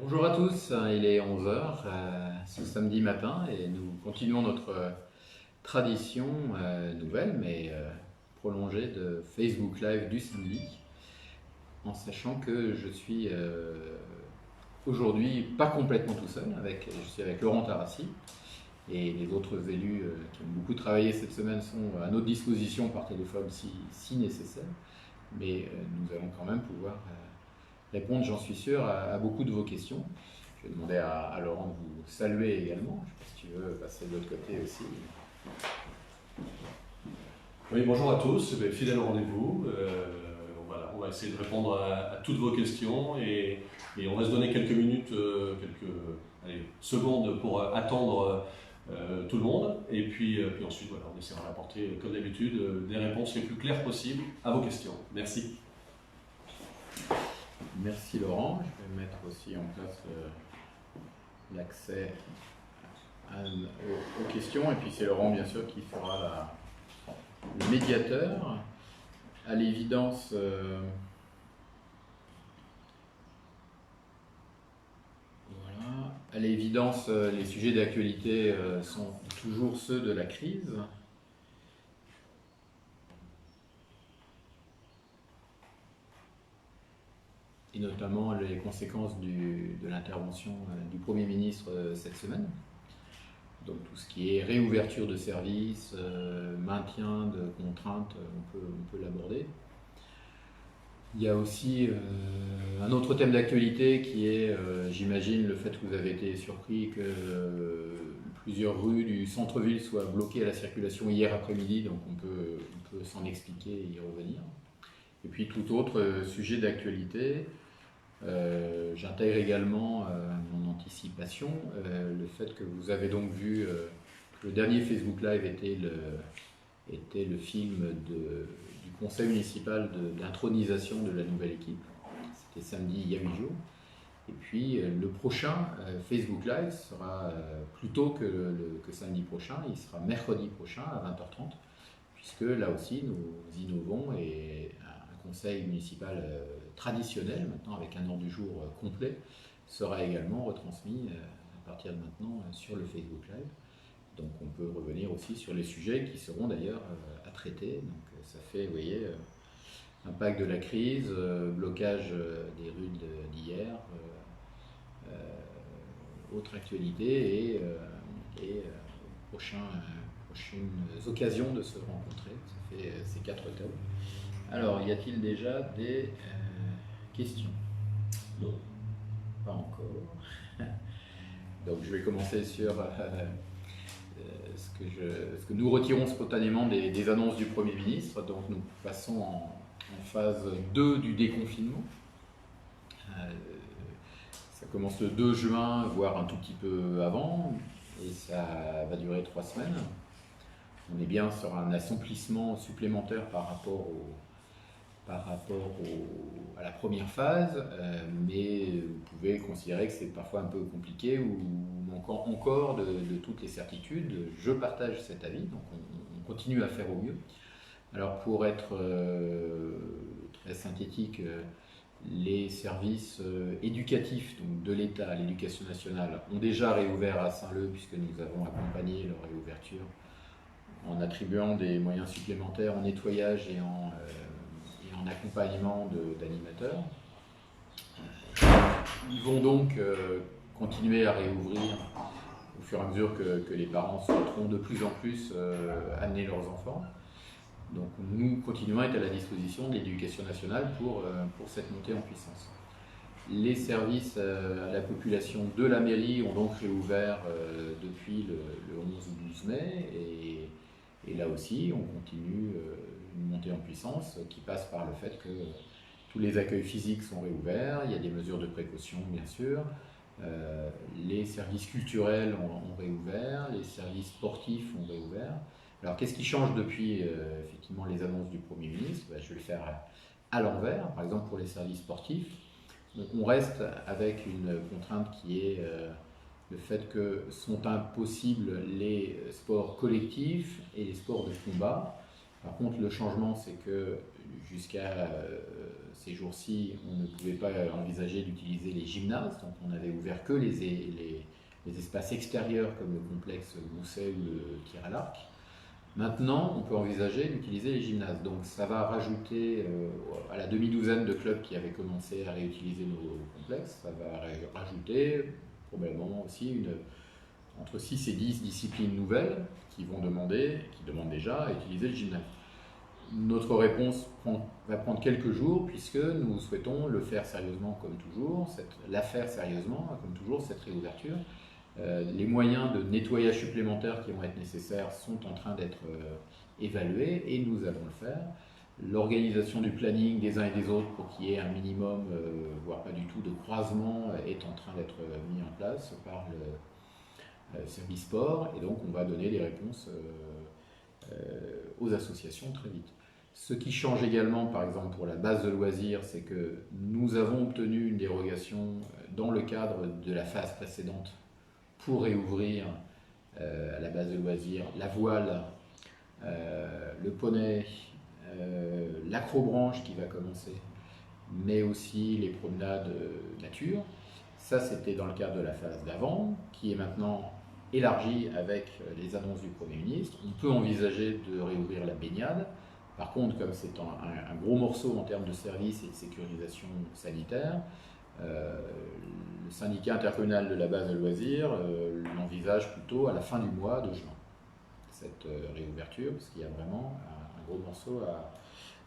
Bonjour à tous, il est 11 heures ce samedi matin et nous continuons notre tradition nouvelle mais prolongée de Facebook Live du samedi en sachant que je suis aujourd'hui pas complètement tout seul, je suis avec Laurent Tarassi et les autres élus qui ont beaucoup travaillé cette semaine sont à notre disposition par téléphone si nécessaire, mais nous allons quand même pouvoir répondre, j'en suis sûr, à beaucoup de vos questions. Je vais demander à Laurent de vous saluer également. Je ne sais pas si tu veux passer de l'autre côté aussi. Oui, bonjour à tous, fidèle au rendez-vous. Voilà, on va essayer de répondre à toutes vos questions et on va se donner quelques minutes, secondes pour attendre tout le monde. Et puis ensuite, voilà, on essaiera d'apporter, comme d'habitude, des réponses les plus claires possibles à vos questions. Merci. Merci Laurent. Je vais mettre aussi en place l'accès aux questions. Et puis c'est Laurent, bien sûr, qui fera le médiateur. À l'évidence, voilà. À l'évidence, les sujets d'actualité sont toujours ceux de la crise. Et notamment les conséquences de l'intervention du Premier ministre cette semaine. Donc tout ce qui est réouverture de services, maintien de contraintes, on peut l'aborder. Il y a aussi un autre thème d'actualité qui est, j'imagine, le fait que vous avez été surpris que plusieurs rues du centre-ville soient bloquées à la circulation hier après-midi, donc on peut s'en expliquer et y revenir. Et puis tout autre sujet d'actualité. J'intègre également mon anticipation le fait que vous avez donc vu que le dernier Facebook Live était le film du conseil municipal d'intronisation de la nouvelle équipe. C'était samedi il y a 8 jours. Et puis le prochain Facebook Live sera plus tôt que samedi prochain, il sera mercredi prochain à 20h30, puisque là aussi nous innovons et un conseil municipal traditionnel, maintenant avec un ordre du jour complet, sera également retransmis à partir de maintenant sur le Facebook Live. Donc on peut revenir aussi sur les sujets qui seront d'ailleurs à traiter. Donc ça fait, vous voyez, impact de la crise, blocage des rues d'hier, autre actualité et prochaines occasions de se rencontrer. Ça fait ces 4 thèmes. Alors, y a-t-il déjà des questions? Non. Pas encore. Donc je vais commencer sur ce que nous retirons spontanément des annonces du Premier ministre. Donc nous passons en phase 2 du déconfinement. Ça commence le 2 juin, voire un tout petit peu avant, et ça va durer 3 semaines. On est bien sur un assouplissement supplémentaire par rapport à la première phase, mais vous pouvez considérer que c'est parfois un peu compliqué ou manquant encore de toutes les certitudes. Je partage cet avis, donc on continue à faire au mieux. Alors pour être très synthétique, les services éducatifs donc de l'État, l'éducation nationale, ont déjà réouvert à Saint-Leu puisque nous avons accompagné leur réouverture en attribuant des moyens supplémentaires en nettoyage et en accompagnement d'animateurs. Ils vont donc continuer à réouvrir au fur et à mesure que les parents souhaiteront de plus en plus amener leurs enfants. Donc nous continuons à être à la disposition de l'Éducation nationale pour cette montée en puissance. Les services à la population de la mairie ont donc réouvert depuis le 11 ou 12 mai et là aussi on continue une montée en puissance qui passe par le fait que tous les accueils physiques sont réouverts, il y a des mesures de précaution bien sûr, les services culturels ont réouvert, les services sportifs ont réouvert. Alors qu'est-ce qui change depuis effectivement les annonces du Premier ministre? Je vais le faire à l'envers, par exemple pour les services sportifs. Donc on reste avec une contrainte qui est le fait que sont impossibles les sports collectifs et les sports de combat. Par contre, le changement, c'est que jusqu'à ces jours-ci, on ne pouvait pas envisager d'utiliser les gymnases, donc on n'avait ouvert que les espaces extérieurs comme le complexe Gousset ou le tir à l'arc. Maintenant, on peut envisager d'utiliser les gymnases. Donc ça va rajouter à la demi-douzaine de clubs qui avaient commencé à réutiliser nos complexes, ça va rajouter probablement aussi entre 6 et 10 disciplines nouvelles qui demandent déjà à utiliser le gymnase. Notre réponse va prendre quelques jours puisque nous souhaitons le faire sérieusement comme toujours, cette réouverture. Les moyens de nettoyage supplémentaires qui vont être nécessaires sont en train d'être évalués et nous allons le faire. L'organisation du planning des uns et des autres pour qu'il y ait un minimum, voire pas du tout, de croisement est en train d'être mis en place par le service sport et donc on va donner des réponses aux associations très vite. Ce qui change également, par exemple pour la base de loisirs, c'est que nous avons obtenu une dérogation dans le cadre de la phase précédente pour réouvrir à la base de loisirs la voile, le poney, l'acrobranche qui va commencer, mais aussi les promenades nature. Ça, c'était dans le cadre de la phase d'avant, qui est maintenant élargie avec les annonces du Premier ministre. On peut envisager de réouvrir la baignade. Par contre, comme c'est un gros morceau en termes de services et de sécurisation sanitaire, le syndicat intercommunal de la base de loisirs l'envisage plutôt à la fin du mois de juin, cette réouverture, parce qu'il y a vraiment un gros morceau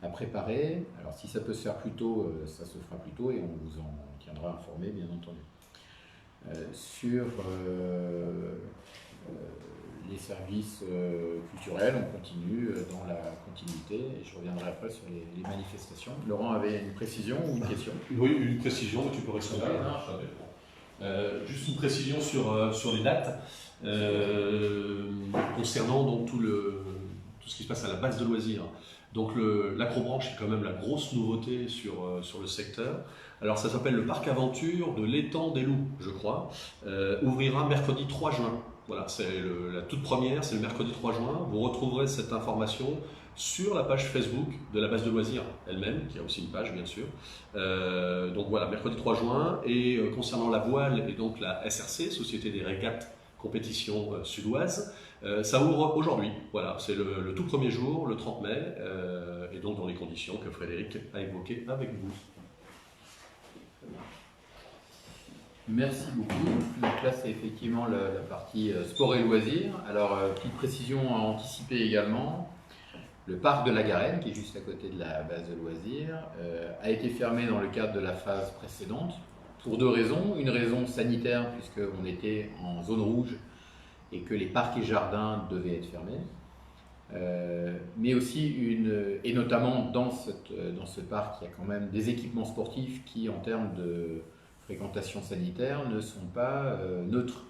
à préparer. Alors si ça peut se faire plus tôt, ça se fera plus tôt et on vous en tiendra informé, bien entendu. Sur les services culturels, on continue dans la continuité et je reviendrai après sur les manifestations. Laurent avait une précision ou une question? Oui, une précision, mais tu peux rester là. Juste une précision sur les dates concernant donc tout ce qui se passe à la base de loisirs. Donc l'acrobranche est quand même la grosse nouveauté sur le secteur. Alors ça s'appelle le parc aventure de l'étang des Loups, je crois. Ouvrira mercredi 3 juin. Voilà, c'est la toute première, c'est le mercredi 3 juin. Vous retrouverez cette information sur la page Facebook de la base de loisirs elle-même, qui a aussi une page bien sûr. Donc voilà, mercredi 3 juin. Et concernant la voile et donc la SRC, Société des régates compétition sudoise, ça ouvre aujourd'hui. Voilà, c'est le tout premier jour, le 30 mai, et donc dans les conditions que Frédéric a évoquées avec vous. Merci beaucoup. Donc là, c'est effectivement la partie sport et loisirs. Alors, petite précision à anticiper également. Le parc de la Garenne, qui est juste à côté de la base de loisirs, a été fermé dans le cadre de la phase précédente pour deux raisons. Une raison sanitaire, puisqu'on était en zone rouge et que les parcs et jardins devaient être fermés. Mais aussi et notamment dans ce parc, il y a quand même des équipements sportifs qui, en termes de fréquentation sanitaire, ne sont pas neutres.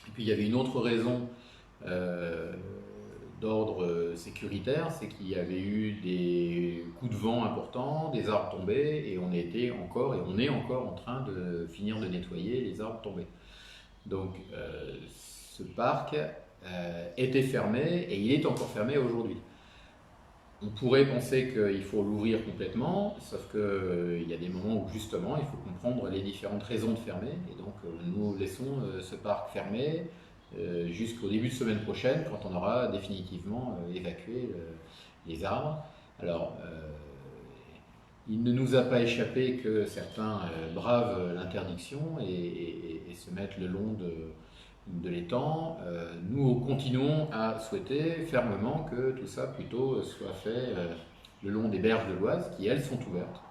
Et puis il y avait une autre raison d'ordre sécuritaire, c'est qu'il y avait eu des coups de vent importants, des arbres tombés, et on est encore en train de finir de nettoyer les arbres tombés. Donc ce parc était fermé, et il est encore fermé aujourd'hui. On pourrait penser qu'il faut l'ouvrir complètement, sauf qu'il y a des moments où justement il faut comprendre les différentes raisons de fermer, et donc nous laissons ce parc fermé jusqu'au début de semaine prochaine, quand on aura définitivement évacué les arbres. Alors, il ne nous a pas échappé que certains bravent l'interdiction et se mettent le long de l'étang. Nous continuons à souhaiter fermement que tout ça plutôt soit fait le long des berges de l'Oise, qui elles sont ouvertes,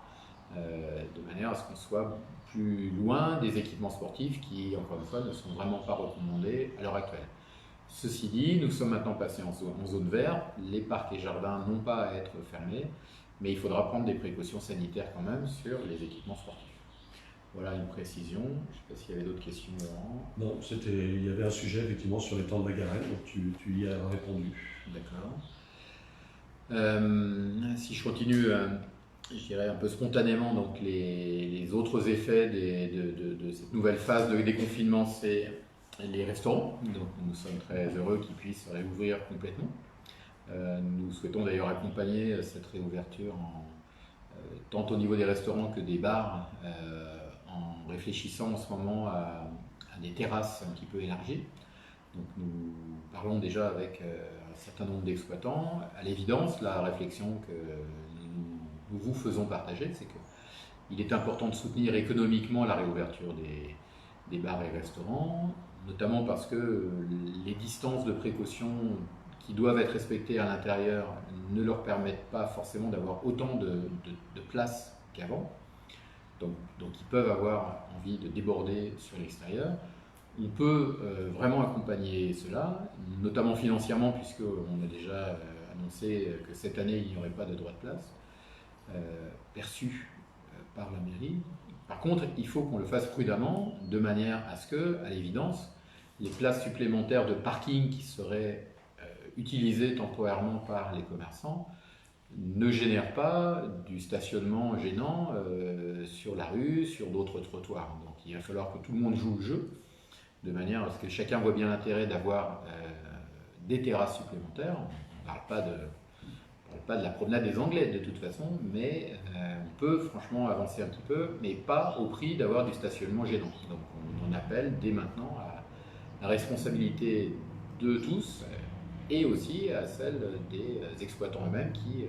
de manière à ce qu'on soit plus loin des équipements sportifs qui, encore une fois, ne sont vraiment pas recommandés à l'heure actuelle. Ceci dit, nous sommes maintenant passés en zone verte, les parcs et jardins n'ont pas à être fermés, mais il faudra prendre des précautions sanitaires quand même sur les équipements sportifs. Voilà une précision. Je ne sais pas s'il y avait d'autres questions, Laurent. Non, il y avait un sujet effectivement sur l'étang de la Garenne, donc tu y as répondu. D'accord. Si je continue, je dirais un peu spontanément, donc les autres effets de cette nouvelle phase de déconfinement, c'est les restaurants. Donc nous sommes très heureux qu'ils puissent réouvrir complètement. Nous souhaitons d'ailleurs accompagner cette réouverture tant au niveau des restaurants que des bars, en réfléchissant en ce moment à des terrasses un petit peu élargies. Donc nous parlons déjà avec un certain nombre d'exploitants. À l'évidence, la réflexion que nous vous faisons partager, c'est qu'il est important de soutenir économiquement la réouverture des bars et restaurants, notamment parce que les distances de précaution qui doivent être respectées à l'intérieur ne leur permettent pas forcément d'avoir autant de place qu'avant. Donc ils peuvent avoir envie de déborder sur l'extérieur. On peut vraiment accompagner cela, notamment financièrement, puisqu'on a déjà annoncé que cette année, il n'y aurait pas de droit de place perçu par la mairie. Par contre, il faut qu'on le fasse prudemment, de manière à ce que, à l'évidence, les places supplémentaires de parking qui seraient utilisées temporairement par les commerçants ne génèrent pas du stationnement gênant sur la rue, sur d'autres trottoirs. Donc il va falloir que tout le monde joue le jeu, de manière à ce que chacun voit bien l'intérêt d'avoir des terrasses supplémentaires. On ne parle pas de la promenade des Anglais de toute façon, mais on peut franchement avancer un petit peu, mais pas au prix d'avoir du stationnement gênant. Donc on appelle dès maintenant à la responsabilité de tous, et aussi à celle des exploitants eux-mêmes qui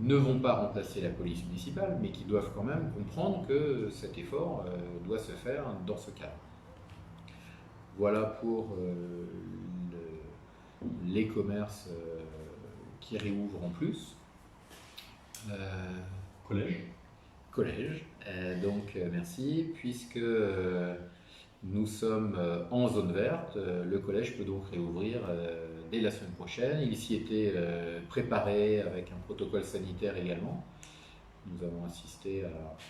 ne vont pas remplacer la police municipale, mais qui doivent quand même comprendre que cet effort doit se faire dans ce cadre. Voilà pour les commerces qui réouvrent en plus. Collège. Donc merci, puisque nous sommes en zone verte, le collège peut donc réouvrir dès la semaine prochaine. Il s'y était préparé avec un protocole sanitaire également. Nous avons assisté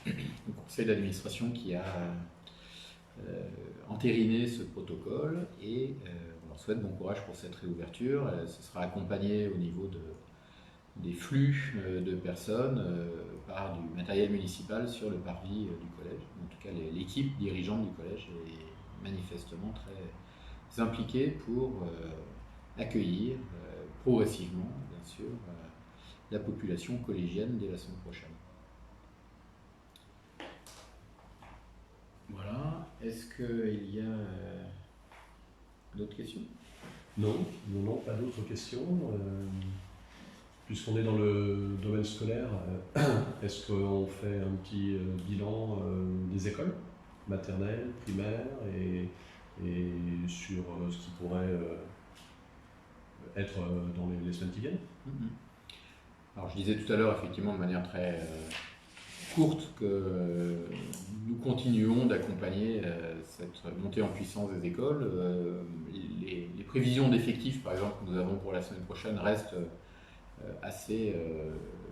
au conseil d'administration qui a entériné ce protocole et on leur souhaite bon courage pour cette réouverture. Ce sera accompagné au niveau des flux de personnes par du matériel municipal sur le parvis du collège. En tout cas, l'équipe dirigeante du collège est manifestement très impliquée pour accueillir progressivement, bien sûr, la population collégienne dès la semaine prochaine. Voilà. Est-ce qu'il y a d'autres questions ? Non, pas d'autres questions. Puisqu'on est dans le domaine scolaire, est-ce qu'on fait un petit bilan des écoles maternelles, primaires et sur ce qui pourrait être dans les semaines qui viennent ? Alors je disais tout à l'heure, effectivement, de manière très courte, que nous continuons d'accompagner cette montée en puissance des écoles. Les prévisions d'effectifs, par exemple, que nous avons pour la semaine prochaine restent assez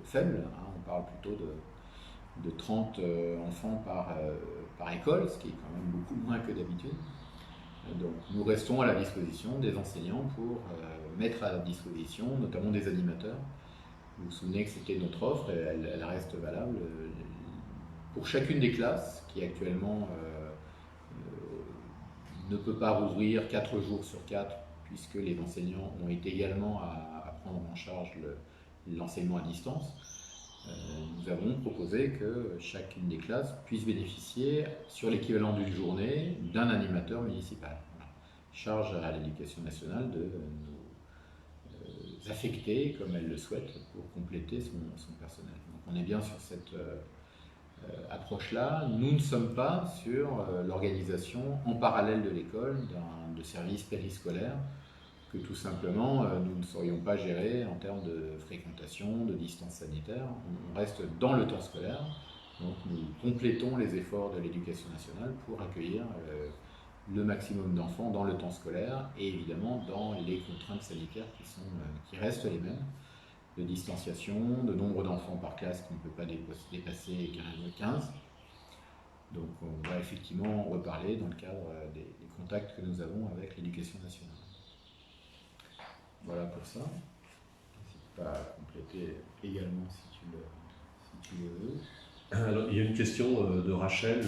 faible. On parle plutôt de 30 enfants par école, ce qui est quand même beaucoup moins que d'habitude. Donc nous restons à la disposition des enseignants pour mettre à disposition notamment des animateurs. Vous vous souvenez que c'était notre offre et elle reste valable pour chacune des classes qui actuellement ne peut pas rouvrir 4 jours sur 4 puisque les enseignants ont été également à prendre en charge l'enseignement à distance. Nous avons proposé que chacune des classes puisse bénéficier sur l'équivalent d'une journée d'un animateur municipal. Voilà. Charge à l'Éducation nationale de nous affecter comme elle le souhaite pour compléter son personnel. Donc on est bien sur cette approche-là. Nous ne sommes pas sur l'organisation en parallèle de l'école de services périscolaires que tout simplement nous ne saurions pas gérer en termes de fréquentation, de distance sanitaire. On reste dans le temps scolaire, donc nous complétons les efforts de l'Éducation nationale pour accueillir le maximum d'enfants dans le temps scolaire et évidemment dans les contraintes sanitaires qui restent les mêmes, de distanciation, de nombre d'enfants par classe qui ne peut pas dépasser 15. Donc on va effectivement reparler dans le cadre des contacts que nous avons avec l'Éducation nationale. Voilà pour ça. N'hésite pas à compléter également si tu le veux. Alors, il y a une question de Rachel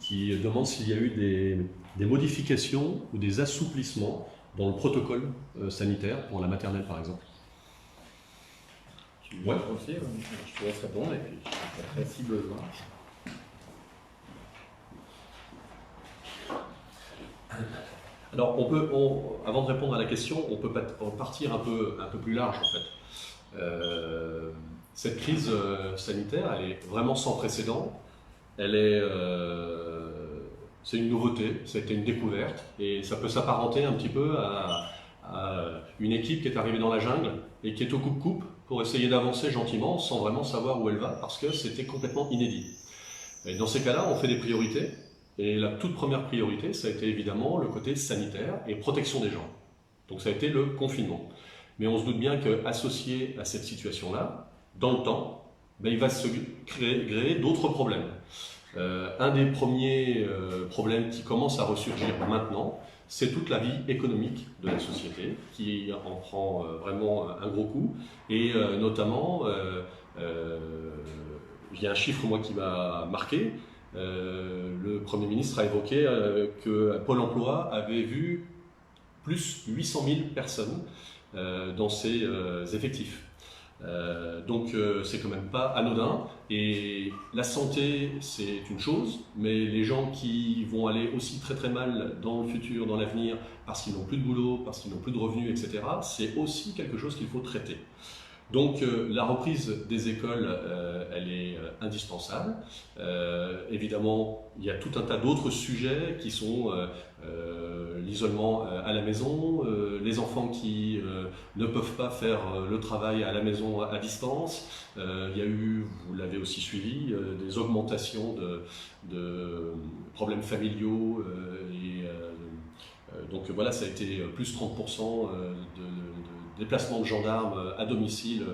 qui demande s'il y a eu des modifications ou des assouplissements dans le protocole sanitaire pour la maternelle par exemple. Tu veux aussi, je te laisse répondre et puis je répéterai si besoin. Alors, avant de répondre à la question, on peut partir un peu plus large en fait. Cette crise sanitaire, elle est vraiment sans précédent. C'est une nouveauté, ça a été une découverte, et ça peut s'apparenter un petit peu à une équipe qui est arrivée dans la jungle et qui est au coupe-coupe pour essayer d'avancer gentiment sans vraiment savoir où elle va, parce que c'était complètement inédit. Et dans ces cas-là, on fait des priorités. Et la toute première priorité, ça a été évidemment le côté sanitaire et protection des gens. Donc ça a été le confinement. Mais on se doute bien qu'associé à cette situation-là, dans le temps, il va se créer d'autres problèmes. Un des premiers problèmes qui commence à ressurgir maintenant, c'est toute la vie économique de la société qui en prend vraiment un gros coup. Et notamment, il y a un chiffre moi qui m'a marqué. Le Premier ministre a évoqué que Pôle emploi avait vu plus 800 000 personnes dans ses effectifs. Donc c'est quand même pas anodin, et la santé c'est une chose, mais les gens qui vont aller aussi très très mal dans le futur, dans l'avenir, parce qu'ils n'ont plus de boulot, parce qu'ils n'ont plus de revenus, etc., c'est aussi quelque chose qu'il faut traiter. Donc la reprise des écoles, elle est indispensable. Évidemment, il y a tout un tas d'autres sujets qui sont l'isolement à la maison, les enfants qui ne peuvent pas faire le travail à la maison à distance. Il y a eu, vous l'avez aussi suivi, des augmentations de problèmes familiaux. Donc voilà, ça a été plus 30% de déplacement de gendarmes à domicile.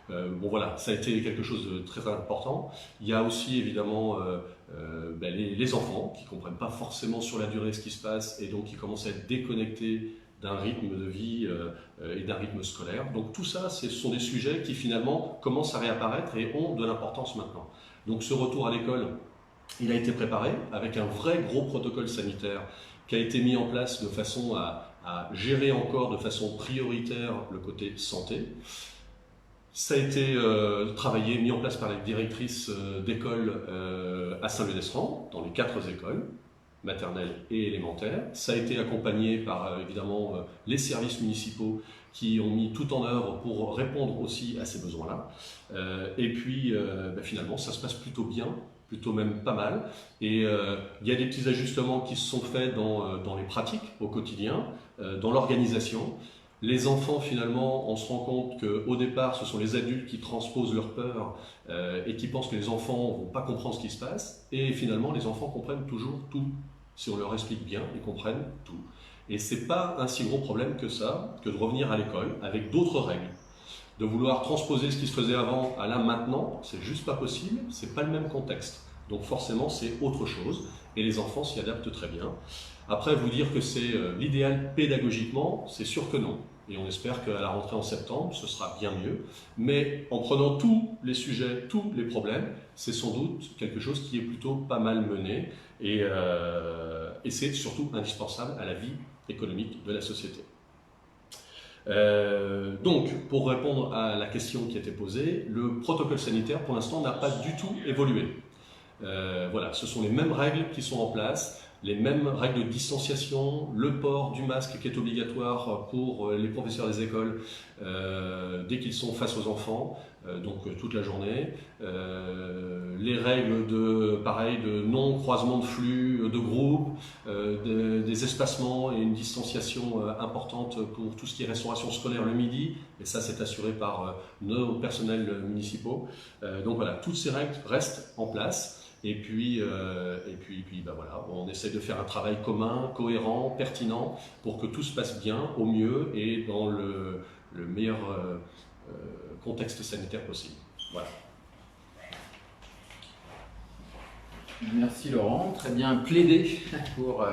Bon voilà, ça a été quelque chose de très important. Il y a aussi évidemment les enfants qui ne comprennent pas forcément sur la durée ce qui se passe et donc qui commencent à être déconnectés d'un rythme de vie et d'un rythme scolaire. Donc tout ça, ce sont des sujets qui finalement commencent à réapparaître et ont de l'importance maintenant. Donc ce retour à l'école, il a été préparé avec un vrai gros protocole sanitaire qui a été mis en place de façon à gérer encore de façon prioritaire le côté santé. Ça a été travaillé, mis en place par les directrices d'école à Saint-Leu-d'Estran, dans les 4 écoles, maternelles et élémentaires. Ça a été accompagné par évidemment les services municipaux qui ont mis tout en œuvre pour répondre aussi à ces besoins-là. Et puis finalement, ça se passe plutôt bien, plutôt même pas mal. Et il y a des petits ajustements qui se sont faits dans les pratiques au quotidien, dans l'organisation. Les enfants, finalement, on se rend compte qu'au départ, ce sont les adultes qui transposent leur peur et qui pensent que les enfants ne vont pas comprendre ce qui se passe. Et finalement, les enfants comprennent toujours tout. Si on leur explique bien, ils comprennent tout. Et ce n'est pas un si gros problème que ça, que de revenir à l'école avec d'autres règles. De vouloir transposer ce qui se faisait avant à là maintenant, c'est juste pas possible, c'est pas le même contexte. Donc forcément, c'est autre chose. Et les enfants s'y adaptent très bien. Après, vous dire que c'est l'idéal pédagogiquement, c'est sûr que non. Et on espère qu'à la rentrée en septembre, ce sera bien mieux. Mais en prenant tous les sujets, tous les problèmes, c'est sans doute quelque chose qui est plutôt pas mal mené. Et c'est surtout indispensable à la vie économique de la société. Donc, pour répondre à la question qui a été posée, le protocole sanitaire, pour l'instant, n'a pas du tout évolué. Voilà, ce sont les mêmes règles qui sont en place, les mêmes règles de distanciation, le port du masque qui est obligatoire pour les professeurs des écoles dès qu'ils sont face aux enfants, donc toute la journée, les règles de non-croisement de flux, de groupe, des espacements et une distanciation importante pour tout ce qui est restauration scolaire le midi, et ça c'est assuré par nos personnels municipaux. Donc voilà, toutes ces règles restent en place. Et puis voilà, on essaie de faire un travail commun, cohérent, pertinent, pour que tout se passe bien, au mieux et dans le meilleur contexte sanitaire possible. Voilà. Merci Laurent, très bien plaidé pour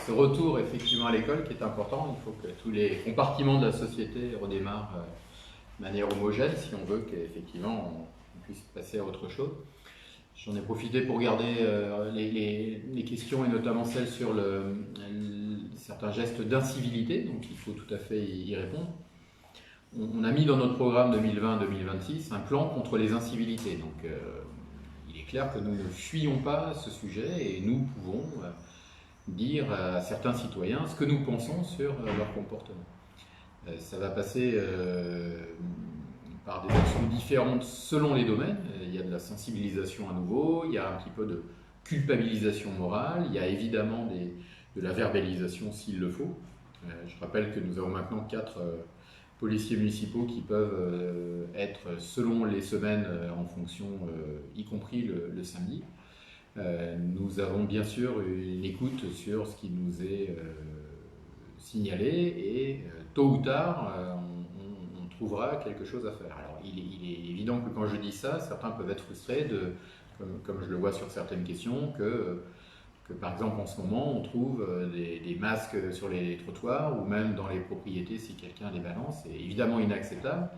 ce retour effectivement à l'école qui est important. Il faut que tous les compartiments de la société redémarrent de manière homogène si on veut qu'effectivement on puisse passer à autre chose. J'en ai profité pour regarder les questions et notamment celles sur certains gestes d'incivilité, donc il faut tout à fait y répondre. on a mis dans notre programme 2020-2026 un plan contre les incivilités. Donc il est clair que nous ne fuyons pas ce sujet et nous pouvons dire à certains citoyens ce que nous pensons sur leur comportement. Ça va passer par des actions différentes selon les domaines. Il y a de la sensibilisation à nouveau, il y a un petit peu de culpabilisation morale, il y a évidemment de la verbalisation s'il le faut. Je rappelle que nous avons maintenant 4 policiers municipaux qui peuvent être, selon les semaines, en fonction, y compris le samedi. Nous avons bien sûr une écoute sur ce qui nous est signalé et tôt ou tard, on trouvera quelque chose à faire. Alors, il est évident que quand je dis ça, certains peuvent être frustrés, comme je le vois sur certaines questions, que par exemple en ce moment on trouve des masques sur les trottoirs ou même dans les propriétés si quelqu'un les balance. C'est évidemment inacceptable.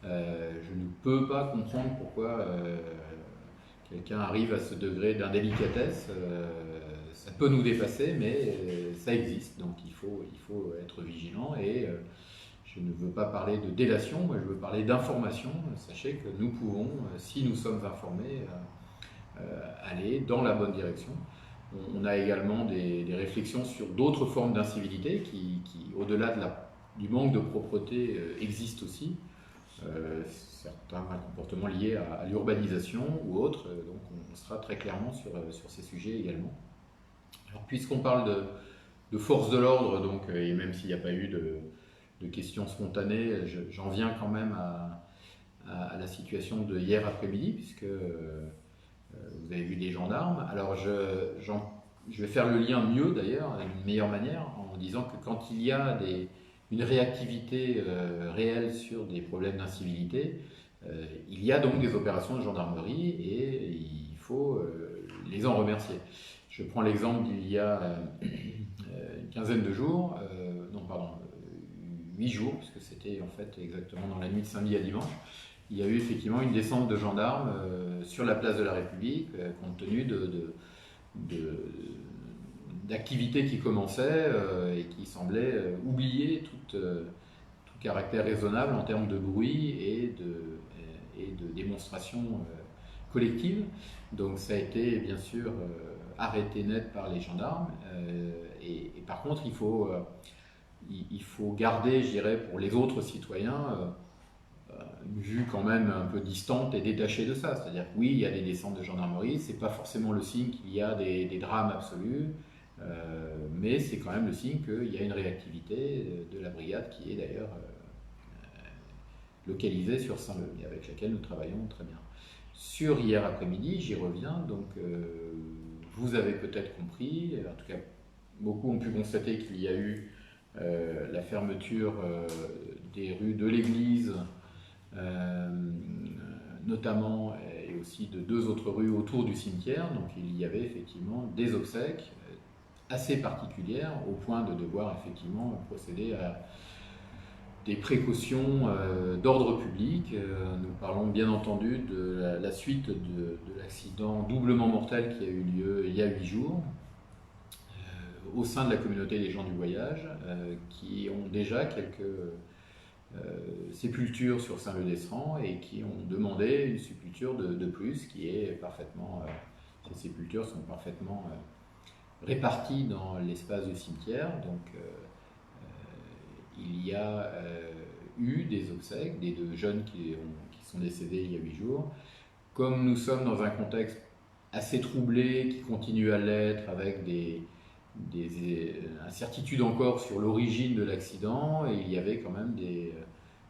Je ne peux pas comprendre pourquoi quelqu'un arrive à ce degré d'indélicatesse. Ça peut nous dépasser, mais ça existe, donc il faut être vigilant. Et je ne veux pas parler de délation, moi je veux parler d'information. Sachez que nous pouvons, si nous sommes informés, aller dans la bonne direction. On a également des réflexions sur d'autres formes d'incivilité qui au-delà du manque de propreté, existent aussi. Certains comportements liés à l'urbanisation ou autres, donc on sera très clairement sur ces sujets également. Alors, puisqu'on parle de force de l'ordre, donc, et même s'il n'y a pas eu de questions spontanées, j'en viens quand même à la situation de hier après-midi, puisque vous avez vu des gendarmes. Alors je vais faire le lien mieux d'ailleurs, d'une meilleure manière, en disant que quand il y a une réactivité réelle sur des problèmes d'incivilité, il y a donc des opérations de gendarmerie et il faut les en remercier. Je prends l'exemple d'il y a une quinzaine de jours, 8 jours, puisque c'était en fait exactement dans la nuit de samedi à dimanche. Il y a eu effectivement une descente de gendarmes sur la place de la République, compte tenu d'activités qui commençaient et qui semblaient oublier tout caractère raisonnable en termes de bruit et de démonstration collective. Donc ça a été bien sûr arrêté net par les gendarmes. Et par contre, il faut garder, je dirais, pour les autres citoyens, une vue quand même un peu distante et détachée de ça. C'est-à-dire que oui, il y a des descentes de gendarmerie, c'est pas forcément le signe qu'il y a des drames absolus, mais c'est quand même le signe qu'il y a une réactivité de la brigade qui est d'ailleurs localisée sur Saint-Leu et avec laquelle nous travaillons très bien. Sur hier après-midi, j'y reviens, donc vous avez peut-être compris, en tout cas beaucoup ont pu constater qu'il y a eu la fermeture des rues de l'église, notamment, et aussi de 2 autres rues autour du cimetière. Donc il y avait effectivement des obsèques assez particulières au point de devoir effectivement procéder à des précautions d'ordre public. Nous parlons bien entendu de la suite de l'accident doublement mortel qui a eu lieu il y a 8 jours au sein de la communauté des gens du voyage, qui ont déjà quelques sépultures sur Saint-Leu-d'Esserand et qui ont demandé une sépulture de plus qui est parfaitement... ces sépultures sont parfaitement réparties dans l'espace du cimetière. Donc il y a eu des obsèques, des 2 jeunes qui sont décédés il y a 8 jours. Comme nous sommes dans un contexte assez troublé, qui continue à l'être, avec des incertitudes encore sur l'origine de l'accident, et il y avait quand même des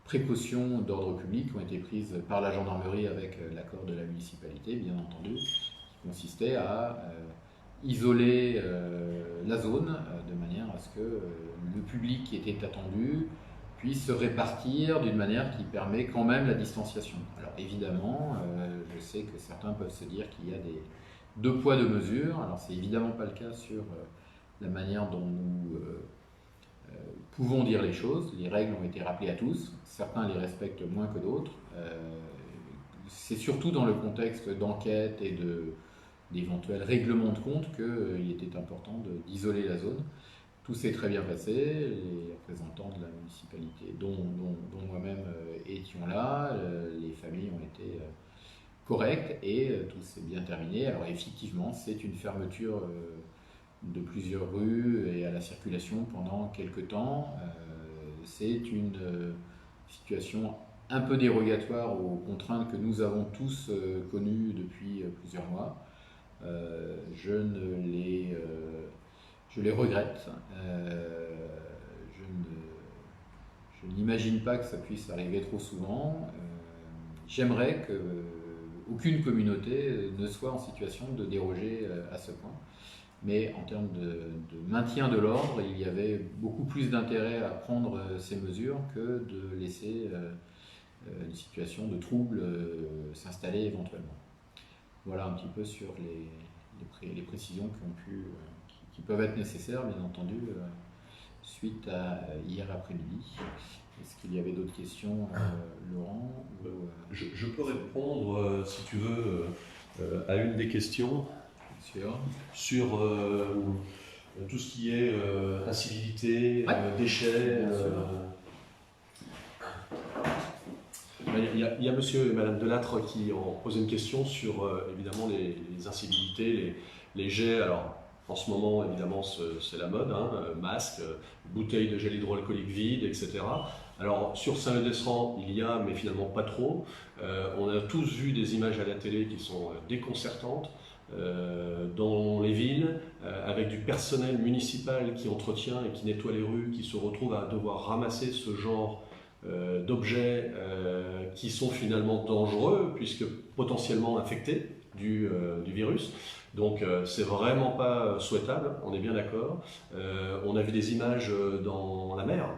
précautions d'ordre public qui ont été prises par la gendarmerie avec l'accord de la municipalité, bien entendu, qui consistait à isoler la zone de manière à ce que le public qui était attendu puisse se répartir d'une manière qui permet quand même la distanciation. Alors évidemment, je sais que certains peuvent se dire qu'il y a des 2 poids 2 mesures. Alors c'est évidemment pas le cas sur la manière dont nous pouvons dire les choses. Les règles ont été rappelées à tous, certains les respectent moins que d'autres. C'est surtout dans le contexte d'enquête et d'éventuels règlements de compte qu'il était important d'isoler la zone. tout s'est très bien passé, les représentants de la municipalité, dont moi-même étions là, les familles ont été correctes et tout s'est bien terminé. Alors effectivement, c'est une fermeture de plusieurs rues et à la circulation pendant quelques temps. C'est une situation un peu dérogatoire aux contraintes que nous avons tous connues depuis plusieurs mois. Je les regrette. Je n'imagine pas que ça puisse arriver trop souvent. J'aimerais qu'aucune communauté ne soit en situation de déroger à ce point. Mais en termes de maintien de l'ordre, il y avait beaucoup plus d'intérêt à prendre ces mesures que de laisser une situation de trouble s'installer éventuellement. Voilà un petit peu sur les précisions qui peuvent être nécessaires, bien entendu, suite à hier après-midi. Est-ce qu'il y avait d'autres questions, Laurent Je peux répondre, si tu veux, à une des questions. Sur tout ce qui est incivilité, déchets. Il y a monsieur et madame Delattre qui ont posé une question sur évidemment les incivilités, les jets. Alors en ce moment évidemment c'est la mode, hein, masques, bouteilles de gel hydroalcoolique vides, etc. Alors sur Saint-Leu-d'Esserand il y a, mais finalement pas trop. On a tous vu des images à la télé qui sont déconcertantes. Dans les villes, avec du personnel municipal qui entretient et qui nettoie les rues, qui se retrouve à devoir ramasser ce genre d'objets qui sont finalement dangereux puisque potentiellement infectés du virus. Donc c'est vraiment pas souhaitable, on est bien d'accord. On a vu des images dans la mer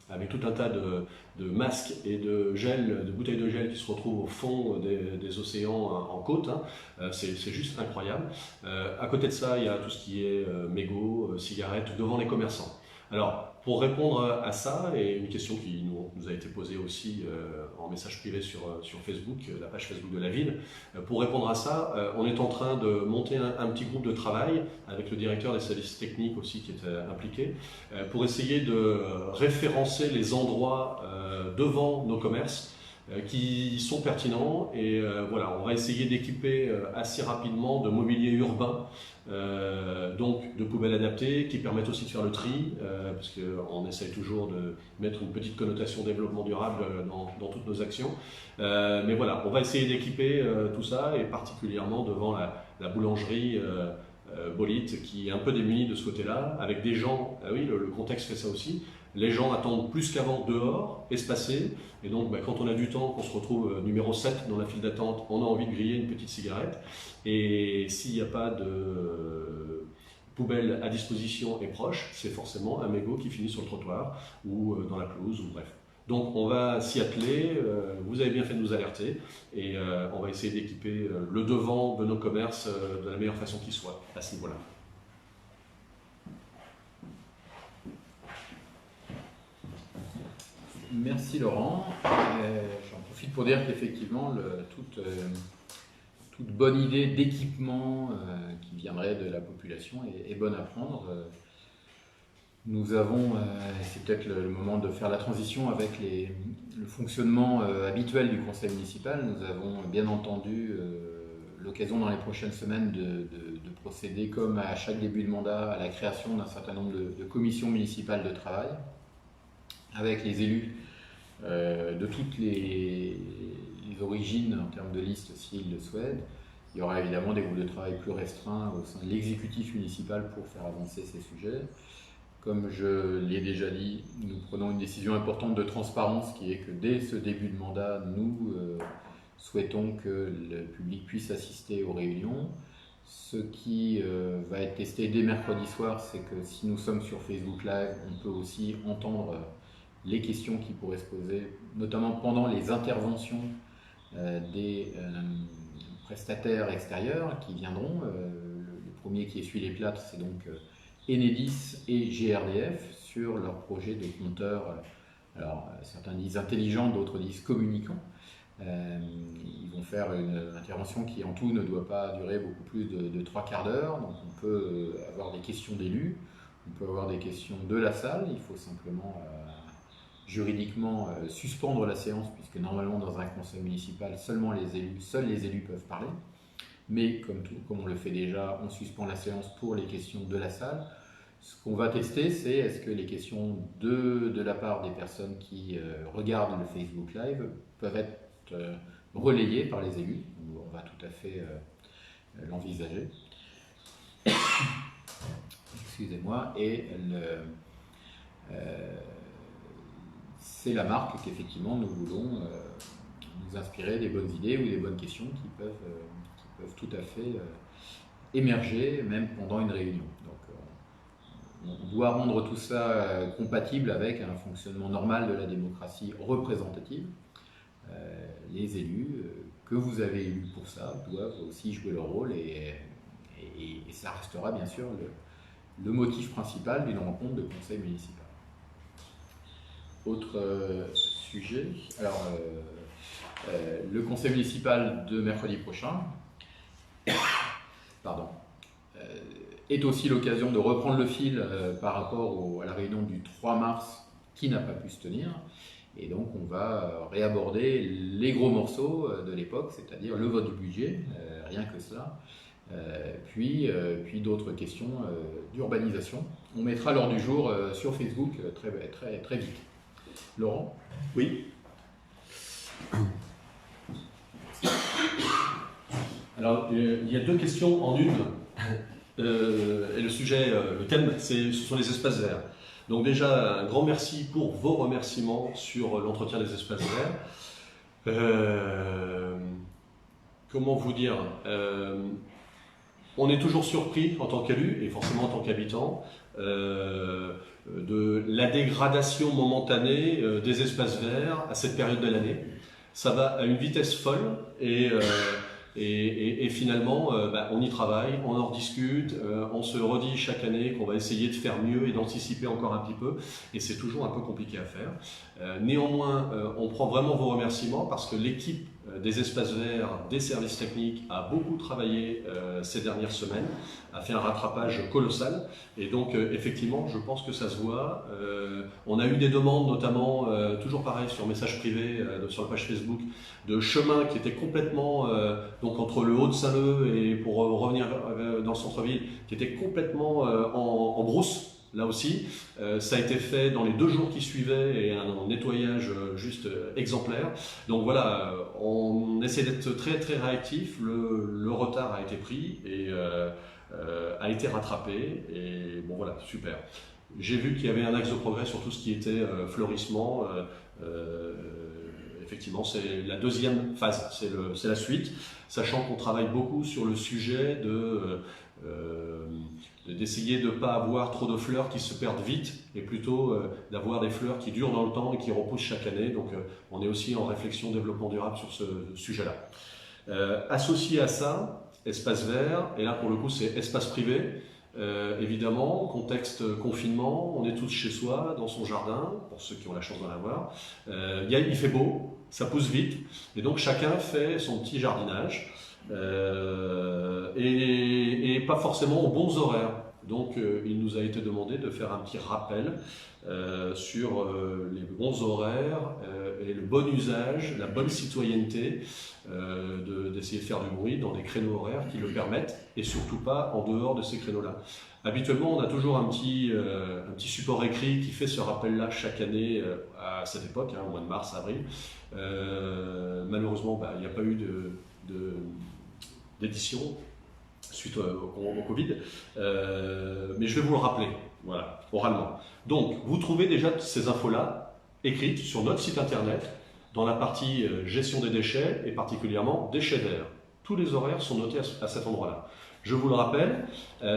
avec tout un tas de masques et de gel, de bouteilles de gel qui se retrouvent au fond des océans en côte. Hein. C'est juste incroyable. À côté de ça, il y a tout ce qui est mégots, cigarettes devant les commerçants. Alors, pour répondre à ça, et une question qui nous a été posée aussi en message privé sur Facebook, la page Facebook de la ville, pour répondre à ça, on est en train de monter un petit groupe de travail avec le directeur des services techniques aussi qui est impliqué, pour essayer de référencer les endroits devant nos commerces qui sont pertinents et voilà, on va essayer d'équiper assez rapidement de mobilier urbain, donc de poubelles adaptées qui permettent aussi de faire le tri, parce qu'on essaye toujours de mettre une petite connotation développement durable dans toutes nos actions. Mais voilà, on va essayer d'équiper tout ça et particulièrement devant la boulangerie Bolite qui est un peu démunie de ce côté-là, avec des gens, oui le contexte fait ça aussi, les gens attendent plus qu'avant dehors, espacés, et donc quand on a du temps, qu'on se retrouve numéro 7 dans la file d'attente, on a envie de griller une petite cigarette, et s'il n'y a pas de poubelle à disposition et proche, c'est forcément un mégot qui finit sur le trottoir, ou dans la pelouse, ou bref. Donc on va s'y atteler, vous avez bien fait de nous alerter, et on va essayer d'équiper le devant de nos commerces de la meilleure façon qui soit, à ce niveau-là. Merci Laurent. J'en profite pour dire qu'effectivement, toute bonne idée d'équipement qui viendrait de la population est bonne à prendre. Nous avons, c'est peut-être le moment de faire la transition avec le fonctionnement habituel du conseil municipal. Nous avons bien entendu l'occasion dans les prochaines semaines de procéder, comme à chaque début de mandat, à la création d'un certain nombre de commissions municipales de travail, avec les élus de toutes les origines en termes de liste s'ils le souhaitent. Il y aura évidemment des groupes de travail plus restreints au sein de l'exécutif municipal pour faire avancer ces sujets. Comme je l'ai déjà dit, nous prenons une décision importante de transparence qui est que dès ce début de mandat, nous souhaitons que le public puisse assister aux réunions. Ce qui va être testé dès mercredi soir, c'est que si nous sommes sur Facebook Live, on peut aussi entendre les questions qui pourraient se poser, notamment pendant les interventions des prestataires extérieurs qui viendront. Le premier qui essuie les plâtres, c'est donc Enedis et GRDF sur leur projet de compteur. Alors certains disent intelligent, d'autres disent communicant. Ils vont faire une intervention qui en tout ne doit pas durer beaucoup plus de 3 quarts d'heure, donc on peut avoir des questions d'élus. On peut avoir des questions de la salle, il faut simplement juridiquement suspendre la séance, puisque normalement dans un conseil municipal, seuls les élus peuvent parler. Mais comme on le fait déjà, on suspend la séance pour les questions de la salle. Ce qu'on va tester, c'est est-ce que les questions de la part des personnes qui regardent le Facebook Live peuvent être relayées par les élus. On va tout à fait l'envisager. Excusez-moi. Et c'est la marque qu'effectivement nous voulons nous inspirer des bonnes idées ou des bonnes questions qui peuvent tout à fait émerger même pendant une réunion. Donc, on doit rendre tout ça compatible avec un fonctionnement normal de la démocratie représentative. Les élus que vous avez élus pour ça doivent aussi jouer leur rôle et ça restera bien sûr le motif principal d'une rencontre de conseil municipal. Autre sujet, alors le conseil municipal de mercredi prochain est aussi l'occasion de reprendre le fil par rapport à la réunion du 3 mars qui n'a pas pu se tenir. Et donc on va réaborder les gros morceaux de l'époque, c'est-à-dire le vote du budget, rien que cela, puis d'autres questions d'urbanisation. On mettra l'ordre du jour sur Facebook très vite. Laurent ? Oui. Alors, il y a deux questions en une. Et le sujet, le thème, ce sont les espaces verts. Donc déjà, un grand merci pour vos remerciements sur l'entretien des espaces verts. Comment vous dire, on est toujours surpris en tant qu'élu, et forcément en tant qu'habitant, de la dégradation momentanée des espaces verts à cette période de l'année. Ça va à une vitesse folle et finalement, on y travaille, on en rediscute, on se redit chaque année qu'on va essayer de faire mieux et d'anticiper encore un petit peu, et c'est toujours un peu compliqué à faire. Néanmoins, on prend vraiment vos remerciements parce que l'équipe des espaces verts, des services techniques a beaucoup travaillé ces dernières semaines, a fait un rattrapage colossal, et donc effectivement, je pense que ça se voit. On a eu des demandes, notamment, toujours pareil, sur message privé, sur la page Facebook, de chemins qui étaient complètement, donc entre le Haut-de-Saint-Leu et pour revenir dans le centre-ville, qui étaient complètement en brousse. Là aussi, ça a été fait dans les 2 jours qui suivaient et un nettoyage juste exemplaire. Donc voilà, on essaie d'être très très réactif. Le retard a été pris et a été rattrapé. Et bon voilà, super. J'ai vu qu'il y avait un axe de progrès sur tout ce qui était fleurissement. Effectivement, c'est la deuxième phase, c'est la suite, sachant qu'on travaille beaucoup sur le sujet d'essayer de ne pas avoir trop de fleurs qui se perdent vite et plutôt d'avoir des fleurs qui durent dans le temps et qui repoussent chaque année. Donc on est aussi en réflexion développement durable sur ce sujet-là. Associé à ça, espace vert, et là pour le coup c'est espace privé. Évidemment, contexte confinement, on est tous chez soi, dans son jardin, pour ceux qui ont la chance d'en avoir. Il fait beau, ça pousse vite, et donc chacun fait son petit jardinage. Et pas forcément aux bons horaires. Donc il nous a été demandé de faire un petit rappel sur les bons horaires et le bon usage, la bonne citoyenneté, d'essayer de faire du bruit dans des créneaux horaires qui le permettent et surtout pas en dehors de ces créneaux-là. Habituellement, on a toujours un petit support écrit qui fait ce rappel-là chaque année à cette époque, au mois de mars, avril. Malheureusement, il n'y a pas eu d'édition suite au Covid, mais je vais vous le rappeler, voilà, oralement. Donc, vous trouvez déjà ces infos-là écrites sur notre site internet, dans la partie gestion des déchets et particulièrement déchets verts. Tous les horaires sont notés à cet endroit-là. Je vous le rappelle,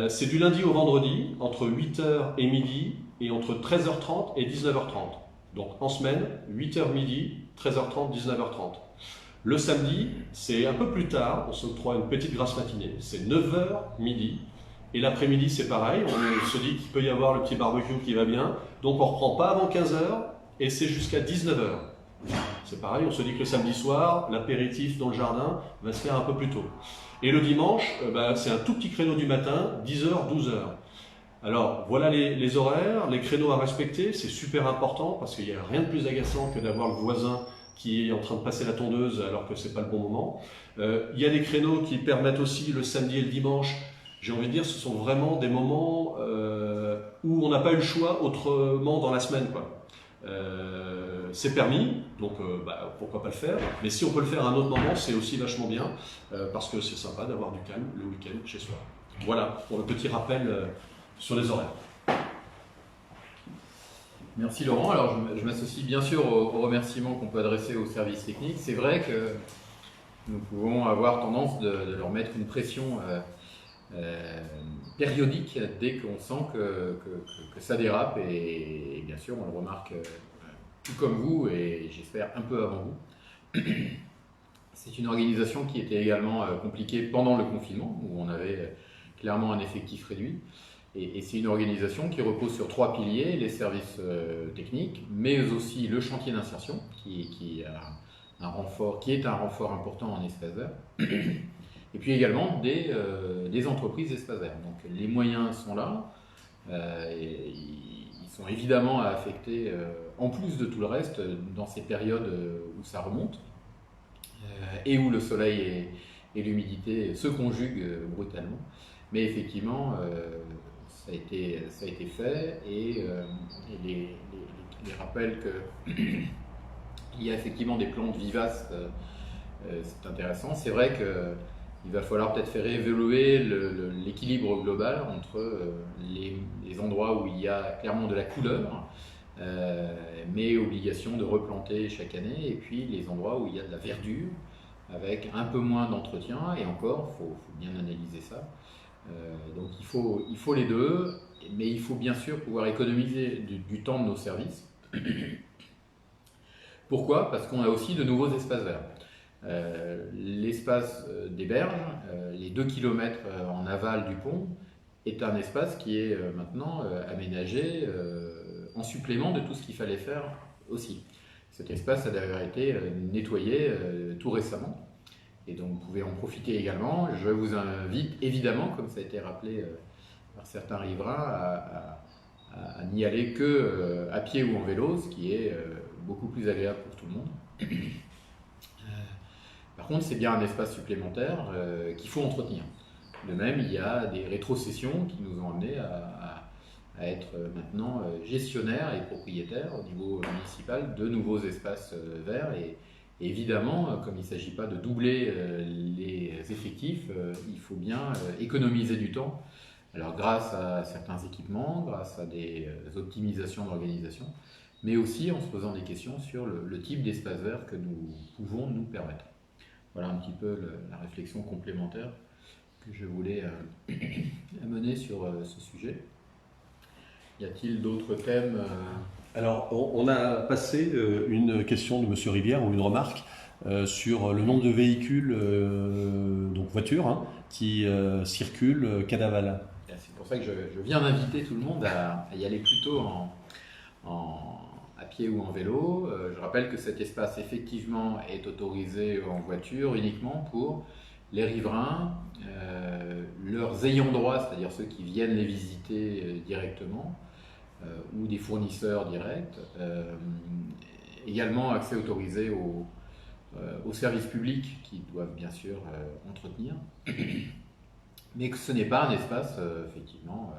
c'est du lundi au vendredi, entre 8h et midi, et entre 13h30 et 19h30. Donc en semaine, 8h midi, 13h30, 19h30. Le samedi, c'est un peu plus tard, on s'octroie une petite grasse matinée, c'est 9h midi, et l'après-midi c'est pareil, on se dit qu'il peut y avoir le petit barbecue qui va bien, donc on ne reprend pas avant 15h, et c'est jusqu'à 19h. C'est pareil, on se dit que le samedi soir, l'apéritif dans le jardin va se faire un peu plus tôt. Et le dimanche, c'est un tout petit créneau du matin, 10h, 12h. Alors, voilà les horaires, les créneaux à respecter, c'est super important parce qu'il n'y a rien de plus agaçant que d'avoir le voisin qui est en train de passer la tondeuse alors que ce n'est pas le bon moment. Il y a des créneaux qui permettent aussi le samedi et le dimanche. J'ai envie de dire, ce sont vraiment des moments où on n'a pas eu le choix autrement dans la semaine, quoi. C'est permis, donc pourquoi pas le faire. Mais si on peut le faire à un autre moment, c'est aussi vachement bien parce que c'est sympa d'avoir du calme le week-end chez soi. Voilà pour le petit rappel sur les horaires. Merci Laurent. Alors je m'associe bien sûr aux remerciements qu'on peut adresser aux services techniques. C'est vrai que nous pouvons avoir tendance de leur mettre une pression périodique dès qu'on sent que ça dérape et bien sûr on le remarque tout comme vous et j'espère un peu avant vous. C'est une organisation qui était également compliquée pendant le confinement où on avait clairement un effectif réduit. Et c'est une organisation qui repose sur 3 piliers, les services techniques, mais aussi le chantier d'insertion, qui est un renfort important en espace vert, et puis également des entreprises espace vert. Donc les moyens sont là, et ils sont évidemment à affecter, en plus de tout le reste, dans ces périodes où ça remonte, et où le soleil et l'humidité se conjuguent brutalement. Mais effectivement, ça a été fait et les rappels qu'il y a effectivement des plantes vivaces, c'est intéressant. C'est vrai qu'il va falloir peut-être faire évoluer l'équilibre global entre les endroits où il y a clairement de la couleur, mais obligation de replanter chaque année, et puis les endroits où il y a de la verdure, avec un peu moins d'entretien, et encore, il faut bien analyser ça. Donc il faut les deux, mais il faut bien sûr pouvoir économiser du temps de nos services. Pourquoi? Parce qu'on a aussi de nouveaux espaces verts. L'espace des berges, les 2 km en aval du pont, est un espace qui est maintenant aménagé en supplément de tout ce qu'il fallait faire aussi. Cet espace a d'ailleurs été nettoyé tout récemment. Et donc vous pouvez en profiter également. Je vous invite évidemment, comme ça a été rappelé par certains riverains, à n'y aller que à pied ou en vélo, ce qui est beaucoup plus agréable pour tout le monde. Par contre, c'est bien un espace supplémentaire qu'il faut entretenir. De même, il y a des rétrocessions qui nous ont amenés à être maintenant gestionnaires et propriétaires au niveau municipal de nouveaux espaces verts. Et évidemment, comme il ne s'agit pas de doubler les effectifs, il faut bien économiser du temps. Alors grâce à certains équipements, grâce à des optimisations d'organisation, mais aussi en se posant des questions sur le type d'espace vert que nous pouvons nous permettre. Voilà un petit peu la réflexion complémentaire que je voulais amener sur ce sujet. Y a-t-il d'autres thèmes Alors, on a passé une question de M. Rivière ou une remarque sur le nombre de véhicules, donc voitures, hein, qui circulent Quai d'Aval. C'est pour ça que je viens d'inviter tout le monde à y aller plutôt à pied ou en vélo. Je rappelle que cet espace effectivement est autorisé en voiture uniquement pour les riverains, leurs ayants droit, c'est-à-dire ceux qui viennent les visiter directement, ou des fournisseurs directs. Également accès autorisé aux services publics qui doivent bien sûr entretenir. Mais que ce n'est pas un espace effectivement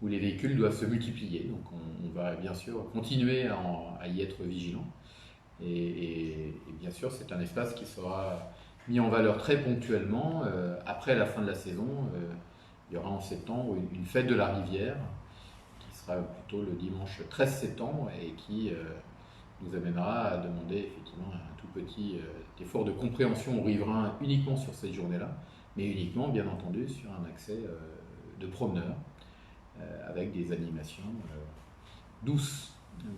où les véhicules doivent se multiplier. Donc on va bien sûr continuer à y être vigilant. Et bien sûr c'est un espace qui sera mis en valeur très ponctuellement. Après la fin de la saison, il y aura en septembre une fête de la rivière qui sera plutôt le dimanche 13 septembre et qui nous amènera à demander effectivement un tout petit effort de compréhension aux riverains uniquement sur cette journée-là, mais uniquement bien entendu sur un accès de promeneurs avec des animations douces.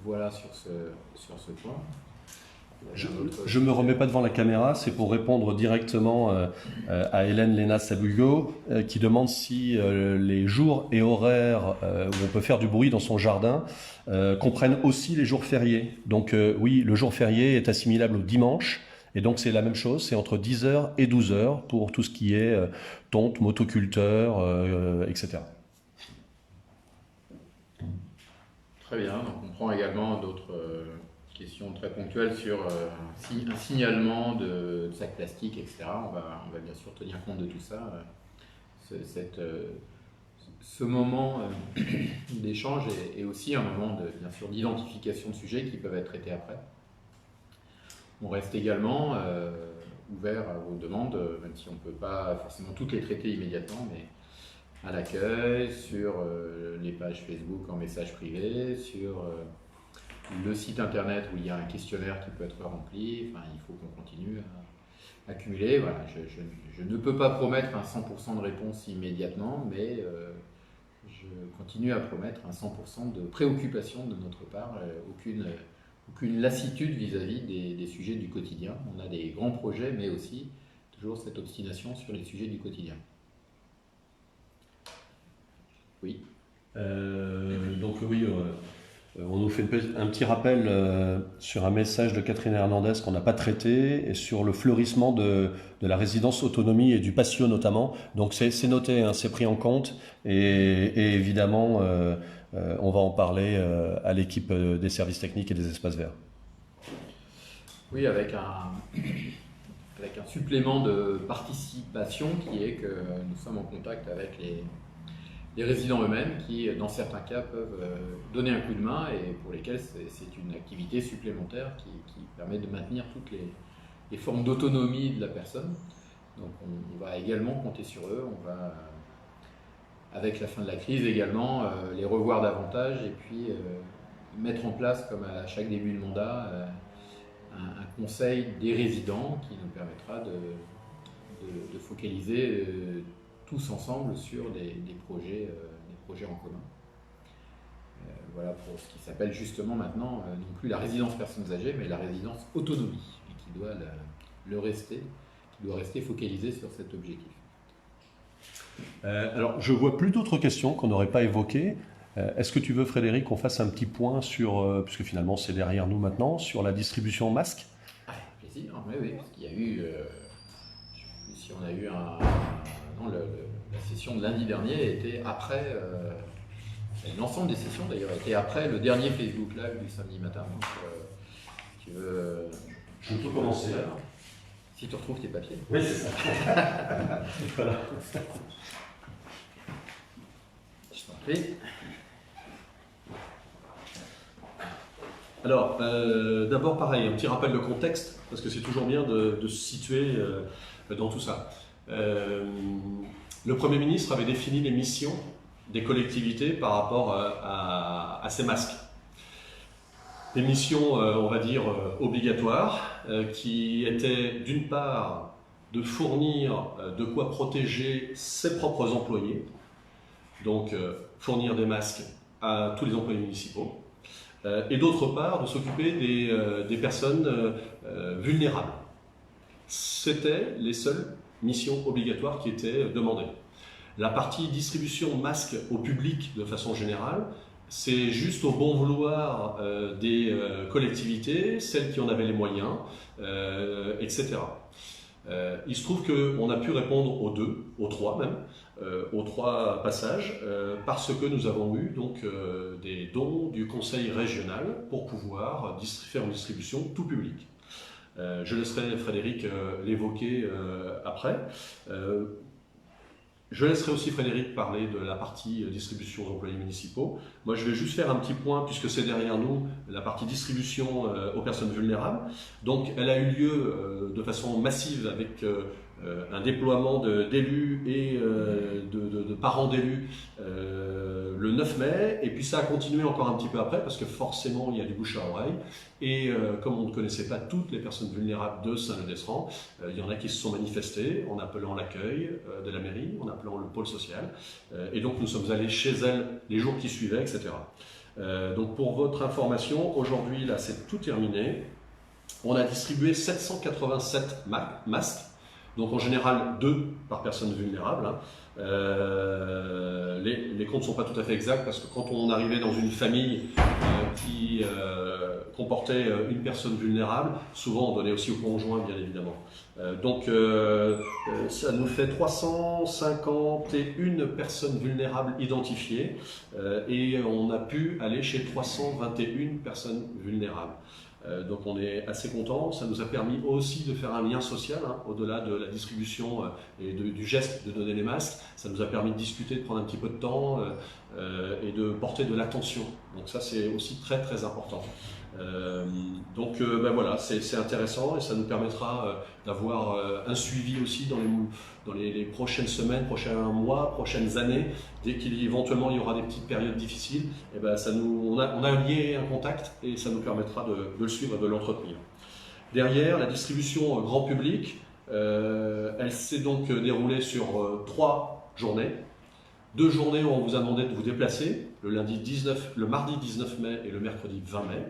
Voilà sur ce point. Je ne me remets pas devant la caméra, c'est pour répondre directement à Hélène Léna Sabugo qui demande si les jours et horaires où on peut faire du bruit dans son jardin comprennent aussi les jours fériés. Donc oui, le jour férié est assimilable au dimanche et donc c'est la même chose, c'est entre 10h et 12h pour tout ce qui est tonte, motoculteur, etc. Très bien, donc on prend également d'autres questions très ponctuelles sur un signalement de sacs plastiques, etc. On va bien sûr tenir compte de tout ça. Ce moment d'échange est aussi un moment bien sûr d'identification de sujets qui peuvent être traités après. On reste également ouvert à vos demandes, même si on ne peut pas forcément toutes les traiter immédiatement, mais à l'accueil, sur les pages Facebook en message privé, sur le site internet où il y a un questionnaire qui peut être rempli. Enfin, il faut qu'on continue à accumuler. Voilà, je ne peux pas promettre un 100% de réponse immédiatement, mais je continue à promettre un 100% de préoccupation de notre part, aucune lassitude vis-à-vis des sujets du quotidien. On a des grands projets, mais aussi toujours cette obstination sur les sujets du quotidien. Oui. Donc oui, on nous fait un petit rappel sur un message de Catherine Hernandez qu'on n'a pas traité, et sur le fleurissement de la résidence autonomie et du patio notamment. Donc c'est noté, hein, c'est pris en compte, et évidemment on va en parler à l'équipe des services techniques et des espaces verts. Oui, avec un supplément de participation qui est que nous sommes en contact avec les résidents eux-mêmes qui, dans certains cas, peuvent donner un coup de main et pour lesquels c'est une activité supplémentaire qui permet de maintenir toutes les formes d'autonomie de la personne. Donc on va également compter sur eux, on va, avec la fin de la crise également, les revoir davantage et puis mettre en place, comme à chaque début de mandat, un conseil des résidents qui nous permettra de focaliser tous ensemble sur des projets en commun. Voilà pour ce qui s'appelle justement maintenant non plus la résidence personnes âgées, mais la résidence autonomie, et qui doit rester focalisée sur cet objectif. Alors, je vois plus d'autres questions qu'on n'aurait pas évoquées. Est-ce que tu veux, Frédéric, qu'on fasse un petit point sur, puisque finalement c'est derrière nous maintenant, sur la distribution masque? Avec plaisir, oui, parce qu'il y a eu, je ne sais plus si on a eu la session de lundi dernier était après, l'ensemble des sessions d'ailleurs était après le dernier Facebook Live du samedi matin. Donc, tu veux, je peux commencer. Si tu retrouves tes papiers. Oui, c'est ça. Voilà. Je t'en prie. Alors, d'abord pareil, un petit rappel de contexte, parce que c'est toujours bien de se situer dans tout ça. Le Premier ministre avait défini les missions des collectivités par rapport à ces masques. Des missions, on va dire, obligatoires, qui étaient d'une part de fournir de quoi protéger ses propres employés, donc fournir des masques à tous les employés municipaux, et d'autre part de s'occuper des personnes vulnérables. C'était les seules missions obligatoires qui étaient demandées. La partie distribution de masques au public de façon générale, c'est juste au bon vouloir des collectivités, celles qui en avaient les moyens, etc. Il se trouve qu'on a pu répondre aux trois même, aux trois passages, parce que nous avons eu donc des dons du conseil régional pour pouvoir faire une distribution tout public. Je laisserai Frédéric l'évoquer après. Je laisserai aussi Frédéric parler de la partie distribution aux employés municipaux. Moi, je vais juste faire un petit point, puisque c'est derrière nous, la partie distribution aux personnes vulnérables. Donc, elle a eu lieu de façon massive avec un déploiement d'élus et de parents d'élus le 9 mai. Et puis, ça a continué encore un petit peu après, parce que forcément, il y a du bouche à oreille. Et comme on ne connaissait pas toutes les personnes vulnérables de Saint-Leu-d'Estran, il y en a qui se sont manifestées en appelant l'accueil de la mairie, en appelant le pôle social. Et donc nous sommes allés chez elles les jours qui suivaient, etc. Donc pour votre information, aujourd'hui, là, c'est tout terminé. On a distribué 787 masques, donc en général 2 par personne vulnérable. Les comptes ne sont pas tout à fait exacts parce que quand on arrivait dans une famille qui comportait une personne vulnérable, souvent on donnait aussi au conjoint bien évidemment. Donc ça nous fait 351 personnes vulnérables identifiées et on a pu aller chez 321 personnes vulnérables. Donc on est assez content. Ça nous a permis aussi de faire un lien social, hein, au-delà de la distribution et du geste de donner les masques. Ça nous a permis de discuter, de prendre un petit peu de temps et de porter de l'attention. Donc ça c'est aussi très très important. Ben voilà, c'est intéressant et ça nous permettra d'avoir un suivi aussi dans les prochaines semaines, prochains mois, prochaines années. Dès qu'éventuellement il y aura des petites périodes difficiles, et ben on a lié un contact et ça nous permettra de le suivre et de l'entretenir. Derrière, la distribution grand public, elle s'est donc déroulée sur 3 journées. 2 journées où on vous a demandé de vous déplacer, le mardi 19 mai et le mercredi 20 mai.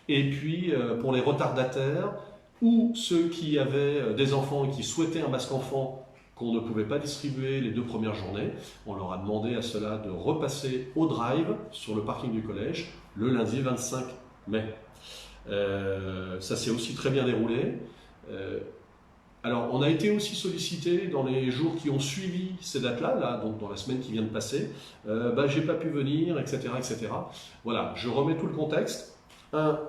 Et puis pour les retardataires ou ceux qui avaient des enfants et qui souhaitaient un masque enfant qu'on ne pouvait pas distribuer les 2 premières journées, on leur a demandé à cela de repasser au drive sur le parking du collège le lundi 25 mai. Ça s'est aussi très bien déroulé. Alors, on a été aussi sollicité dans les jours qui ont suivi ces dates-là, donc dans la semaine qui vient de passer. J'ai pas pu venir, etc., etc. Voilà, je remets tout le contexte.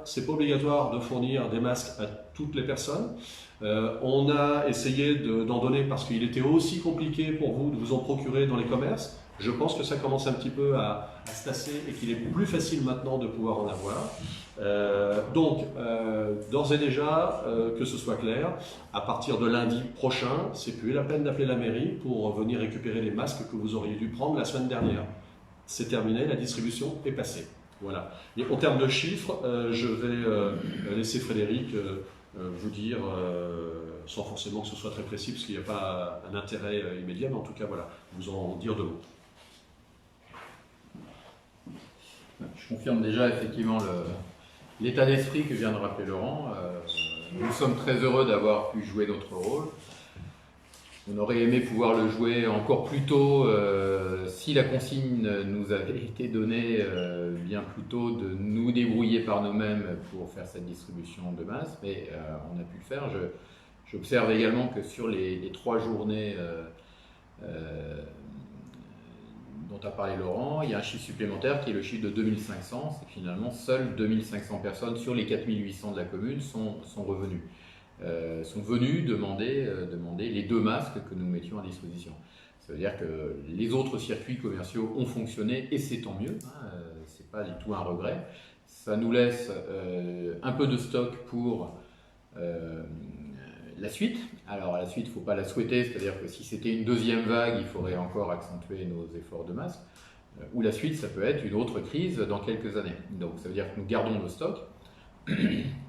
C'est pas obligatoire de fournir des masques à toutes les personnes. On a essayé d'en donner parce qu'il était aussi compliqué pour vous de vous en procurer dans les commerces. Je pense que ça commence un petit peu à se tasser et qu'il est plus facile maintenant de pouvoir en avoir. D'ores et déjà, que ce soit clair, à partir de lundi prochain, c'est plus la peine d'appeler la mairie pour venir récupérer les masques que vous auriez dû prendre la semaine dernière. C'est terminé, la distribution est passée. Voilà. Et en termes de chiffres, je vais laisser Frédéric vous dire, sans forcément que ce soit très précis, parce qu'il n'y a pas un intérêt immédiat, mais en tout cas, voilà, vous en dire 2 mots. Je confirme déjà effectivement l'état d'esprit que vient de rappeler Laurent. Nous sommes très heureux d'avoir pu jouer notre rôle. On aurait aimé pouvoir le jouer encore plus tôt si la consigne nous avait été donnée bien plus tôt de nous débrouiller par nous-mêmes pour faire cette distribution de masques, mais on a pu le faire. J'observe également que sur les 3 journées dont a parlé Laurent, il y a un chiffre supplémentaire qui est le chiffre de 2500. C'est que finalement, seules 2500 personnes sur les 4800 de la commune sont revenues. Sont venus demander les 2 masques que nous mettions à disposition. Ça veut dire que les autres circuits commerciaux ont fonctionné et c'est tant mieux, hein, c'est pas du tout un regret. Ça nous laisse un peu de stock pour la suite. Alors la suite, il ne faut pas la souhaiter, c'est-à-dire que si c'était une 2e vague, il faudrait encore accentuer nos efforts de masques. Ou la suite, ça peut être une autre crise dans quelques années. Donc ça veut dire que nous gardons nos stocks.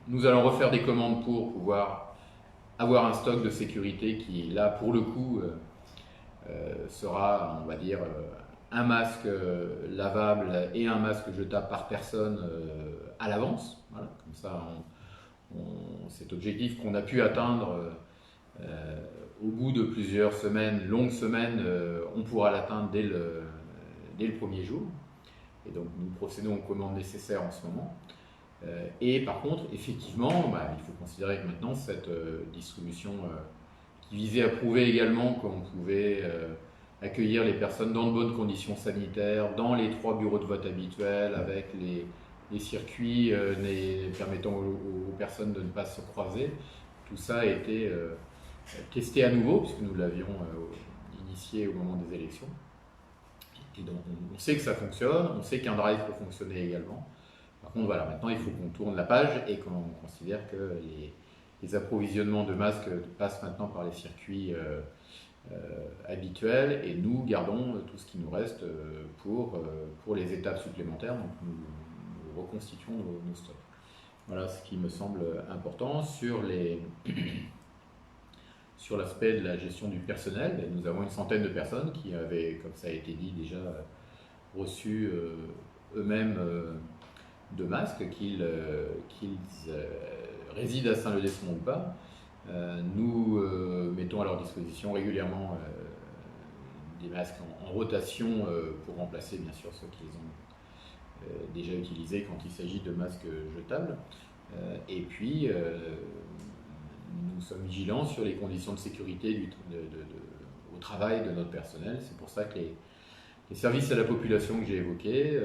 Nous allons refaire des commandes pour pouvoir avoir un stock de sécurité qui, là, pour le coup, sera, on va dire, un masque lavable et un masque jetable par personne à l'avance. Voilà, comme ça, cet objectif qu'on a pu atteindre au bout de plusieurs semaines, longues semaines, on pourra l'atteindre dès le 1er jour. Et donc, nous procédons aux commandes nécessaires en ce moment. Et par contre, effectivement, il faut considérer que maintenant, cette distribution qui visait à prouver également qu'on pouvait accueillir les personnes dans de bonnes conditions sanitaires, dans les 3 bureaux de vote habituels, avec les circuits permettant aux personnes de ne pas se croiser, tout ça a été testé à nouveau, puisque nous l'avions initié au moment des élections. Et donc, on sait que ça fonctionne, on sait qu'un drive peut fonctionner également. Par contre, voilà, maintenant il faut qu'on tourne la page et qu'on considère que les approvisionnements de masques passent maintenant par les circuits habituels et nous gardons tout ce qui nous reste pour les étapes supplémentaires. Donc nous reconstituons nos stocks. Voilà ce qui me semble important. Sur l'aspect de la gestion du personnel, nous avons une centaine de personnes qui avaient, comme ça a été dit déjà, reçu eux-mêmes de masques, qu'ils résident à Saint-Leu-d'Esmond ou pas. Nous mettons à leur disposition régulièrement des masques en rotation pour remplacer bien sûr ceux qu'ils ont déjà utilisés quand il s'agit de masques jetables. Et puis, nous sommes vigilants sur les conditions de sécurité au travail de notre personnel. C'est pour ça que les services à la population que j'ai évoqués,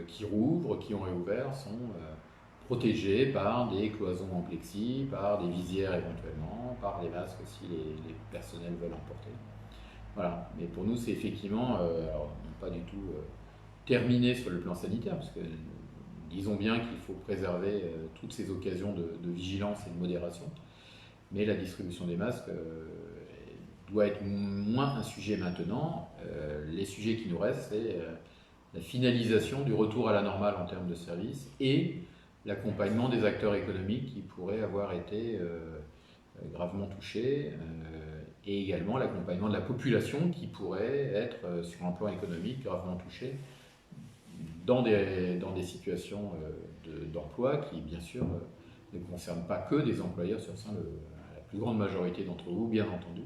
qui rouvrent, qui ont réouvert, sont protégés par des cloisons en plexi, par des visières éventuellement, par des masques si les personnels veulent en porter. Voilà. Mais pour nous, c'est effectivement alors, pas du tout terminé sur le plan sanitaire, parce que disons bien qu'il faut préserver toutes ces occasions de vigilance et de modération. Mais la distribution des masques doit être moins un sujet maintenant. Les sujets qui nous restent, c'est la finalisation du retour à la normale en termes de services et l'accompagnement des acteurs économiques qui pourraient avoir été gravement touchés et également l'accompagnement de la population qui pourrait être sur un plan économique gravement touchée dans des situations d'emploi qui, bien sûr, ne concernent pas que des employeurs sur sein. La plus grande majorité d'entre vous, bien entendu,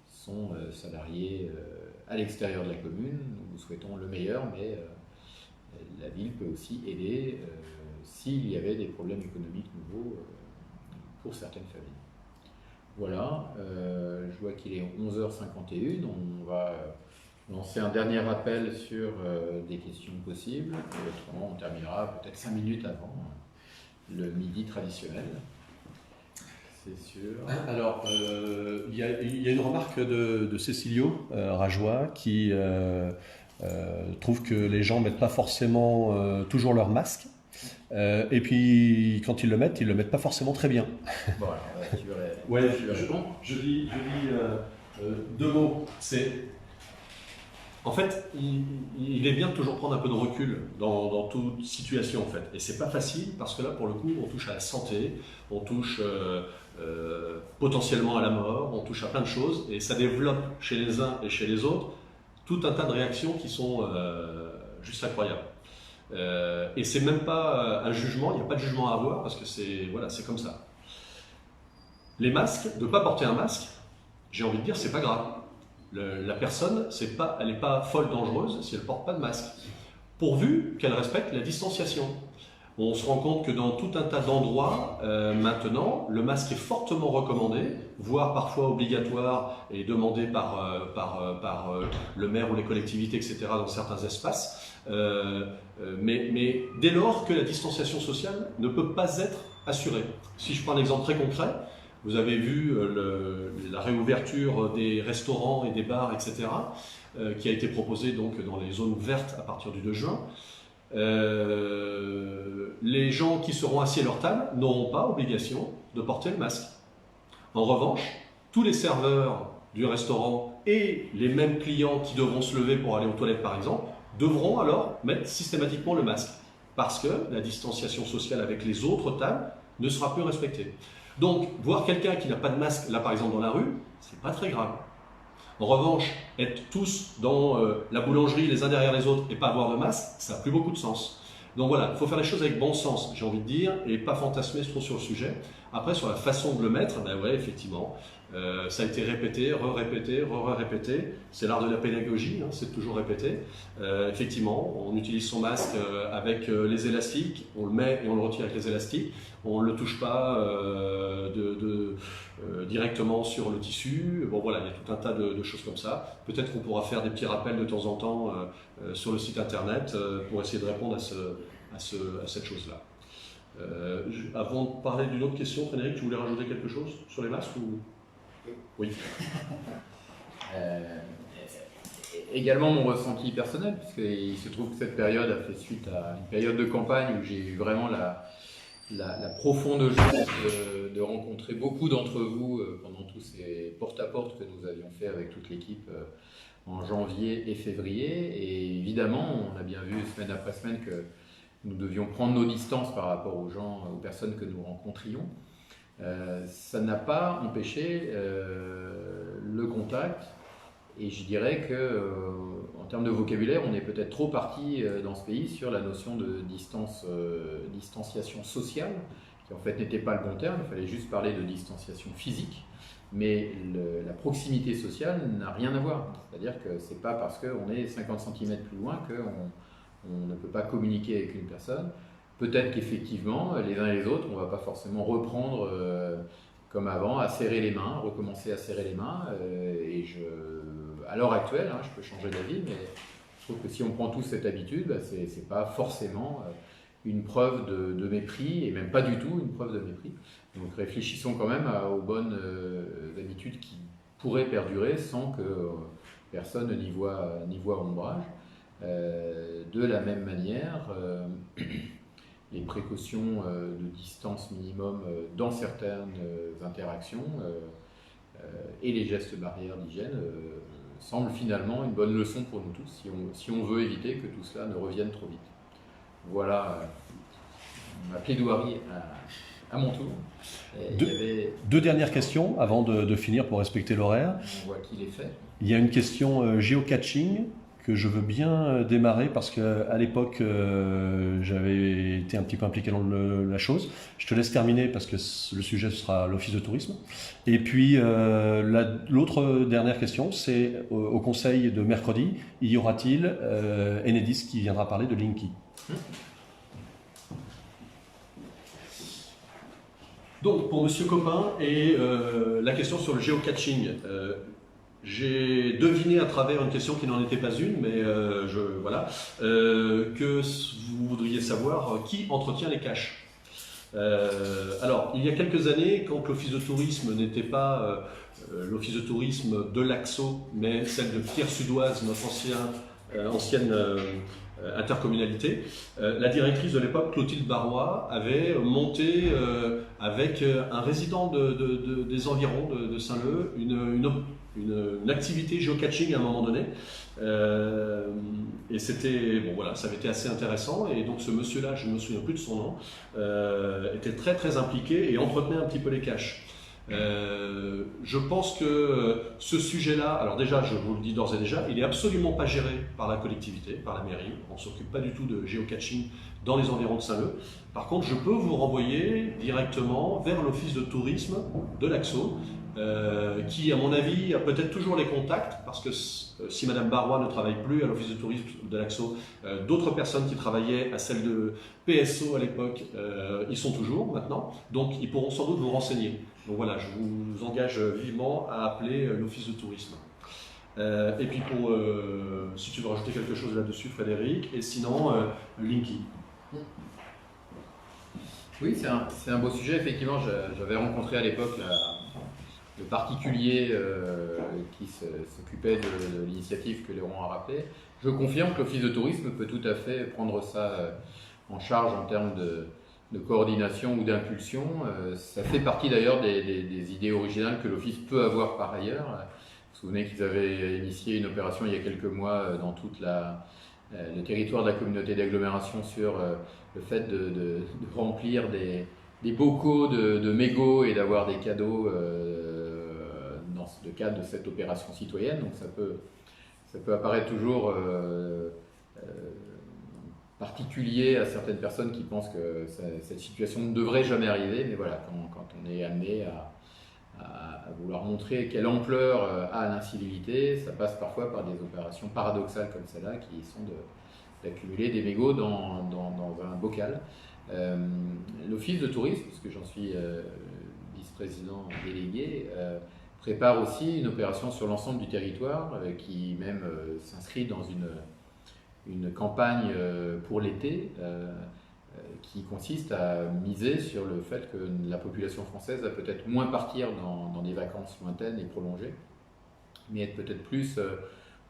sont salariés à l'extérieur de la commune. Nous vous souhaitons le meilleur, mais la ville peut aussi aider s'il y avait des problèmes économiques nouveaux pour certaines familles. Voilà, je vois qu'il est 11h51, on va lancer un dernier appel sur des questions possibles, et autrement on terminera peut-être 5 minutes avant le midi traditionnel. C'est sûr. Alors, il y a une remarque de Cécilio Rajoie qui trouve que les gens ne mettent pas forcément toujours leur masque. Et puis, quand ils le mettent pas forcément très bien. Bon, alors, je dis deux mots. En fait, il est bien de toujours prendre un peu de recul dans toute situation, en fait. Et c'est pas facile parce que là, pour le coup, on touche à la santé, on touche potentiellement à la mort, on touche à plein de choses, et ça développe chez les uns et chez les autres tout un tas de réactions qui sont juste incroyables. Et c'est même pas un jugement, il n'y a pas de jugement à avoir parce que c'est comme ça. Les masques, de ne pas porter un masque, j'ai envie de dire, c'est pas grave. La personne, elle n'est pas folle dangereuse si elle ne porte pas de masque, pourvu qu'elle respecte la distanciation. On se rend compte que dans tout un tas d'endroits, maintenant, le masque est fortement recommandé, voire parfois obligatoire et demandé par le maire ou les collectivités, etc., dans certains espaces. Mais dès lors que la distanciation sociale ne peut pas être assurée. Si je prends un exemple très concret, vous avez vu la réouverture des restaurants et des bars, etc., qui a été proposée donc dans les zones vertes à partir du 2 juin. Les gens qui seront assis à leur table n'auront pas obligation de porter le masque. En revanche, tous les serveurs du restaurant et les mêmes clients qui devront se lever pour aller aux toilettes par exemple, devront alors mettre systématiquement le masque parce que la distanciation sociale avec les autres tables ne sera plus respectée. Donc, voir quelqu'un qui n'a pas de masque, là par exemple dans la rue, c'est pas très grave. En revanche, être tous dans la boulangerie les uns derrière les autres et pas avoir de masque, ça n'a plus beaucoup de sens. Donc voilà, il faut faire les choses avec bon sens, j'ai envie de dire, et pas fantasmer trop sur le sujet. Après, sur la façon de le mettre, ben ouais, effectivement, ça a été répété, re-répété. C'est l'art de la pédagogie, hein, c'est toujours répété. Effectivement, on utilise son masque avec les élastiques, on le met et on le retire avec les élastiques. On ne le touche pas directement sur le tissu. Bon voilà, il y a tout un tas de choses comme ça. Peut-être qu'on pourra faire des petits rappels de temps en temps sur le site internet pour essayer de répondre à cette chose-là. Avant de parler d'une autre question, Frédéric, tu voulais rajouter quelque chose sur les masques ou... Oui. Également mon ressenti personnel, puisqu'il se trouve que cette période a fait suite à une période de campagne où j'ai eu vraiment la profonde joie de rencontrer beaucoup d'entre vous pendant tous ces porte-à-porte que nous avions fait avec toute l'équipe en janvier et février. Et évidemment, on a bien vu semaine après semaine que nous devions prendre nos distances par rapport aux gens, aux personnes que nous rencontrions. Ça n'a pas empêché le contact. Et je dirais qu'en termes de vocabulaire, on est peut-être trop parti dans ce pays sur la notion de distanciation sociale, qui en fait n'était pas le bon terme, il fallait juste parler de distanciation physique. mais la proximité sociale n'a rien à voir. C'est-à-dire que ce n'est pas parce qu'on est 50 cm plus loin qu'on ne peut pas communiquer avec une personne. Peut-être qu'effectivement, les uns et les autres, on ne va pas forcément reprendre comme avant, à serrer les mains, recommencer à serrer les mains. À l'heure actuelle, je peux changer d'avis, mais je trouve que si on prend tous cette habitude, ce n'est pas forcément une preuve de mépris, et même pas du tout une preuve de mépris. Donc réfléchissons quand même aux bonnes habitudes qui pourraient perdurer sans que personne n'y voit ombrage. De la même manière, les précautions de distance minimum dans certaines interactions et les gestes barrières d'hygiène semblent finalement une bonne leçon pour nous tous si on veut éviter que tout cela ne revienne trop vite. Voilà ma plaidoirie à mon tour. Deux dernières questions avant de finir pour respecter l'horaire. On voit qu'il est fait. Il y a une question géocaching que je veux bien démarrer parce qu'à l'époque, j'avais été un petit peu impliqué dans la chose. Je te laisse terminer parce que le sujet sera l'Office de tourisme. Et puis, l'autre dernière question, c'est au conseil de mercredi, y aura-t-il Enedis qui viendra parler de Linky? Donc, pour Monsieur Copin, et la question sur le géocaching. J'ai deviné à travers une question qui n'en était pas une, mais voilà, que vous voudriez savoir qui entretient les caches. Alors, il y a quelques années, quand l'Office de tourisme n'était pas l'Office de tourisme de l'Axo, mais celle de Pierre-Sudoise, notre ancienne intercommunalité, la directrice de l'époque, Clotilde Barrois, avait monté avec un résident des environs de Saint-Leu une activité géocaching à un moment donné. Et c'était, bon voilà, ça avait été assez intéressant. Et donc ce monsieur-là, je ne me souviens plus de son nom, était très très impliqué et entretenait un petit peu les caches. Je pense que ce sujet-là, alors déjà, je vous le dis d'ores et déjà, il n'est absolument pas géré par la collectivité, par la mairie. On ne s'occupe pas du tout de géocaching dans les environs de Saint-Leu. Par contre, je peux vous renvoyer directement vers l'Office de tourisme de l'Axo, qui, à mon avis, a peut-être toujours les contacts, parce que si Madame Barrois ne travaille plus à l'Office de tourisme de l'Axo, d'autres personnes qui travaillaient à celle de PSO à l'époque, y sont toujours maintenant, donc ils pourront sans doute vous renseigner. Donc voilà, je vous engage vivement à appeler l'Office de tourisme. Et puis si tu veux rajouter quelque chose là-dessus, Frédéric, et sinon, Linky. Oui, c'est un beau sujet. Effectivement, j'avais rencontré à l'époque le particulier qui s'occupait de l'initiative que Léon a rappelée. Je confirme que l'Office de tourisme peut tout à fait prendre ça en charge en termes de coordination ou d'impulsion. Ça fait partie d'ailleurs des idées originales que l'Office peut avoir par ailleurs. Vous vous souvenez qu'ils avaient initié une opération il y a quelques mois dans tout le territoire de la communauté d'agglomération sur le fait de remplir des bocaux de mégots et d'avoir des cadeaux dans le cadre de cette opération citoyenne. Donc ça peut apparaître toujours particulier à certaines personnes qui pensent que cette situation ne devrait jamais arriver, mais voilà, quand on est amené à vouloir montrer quelle ampleur a l'incivilité, ça passe parfois par des opérations paradoxales comme celle-là, qui sont d'accumuler des mégots dans un bocal. L'Office de tourisme, parce que j'en suis vice-président délégué, prépare aussi une opération sur l'ensemble du territoire qui même s'inscrit dans une campagne pour l'été qui consiste à miser sur le fait que la population française va peut-être moins partir dans des vacances lointaines et prolongées, mais être peut-être plus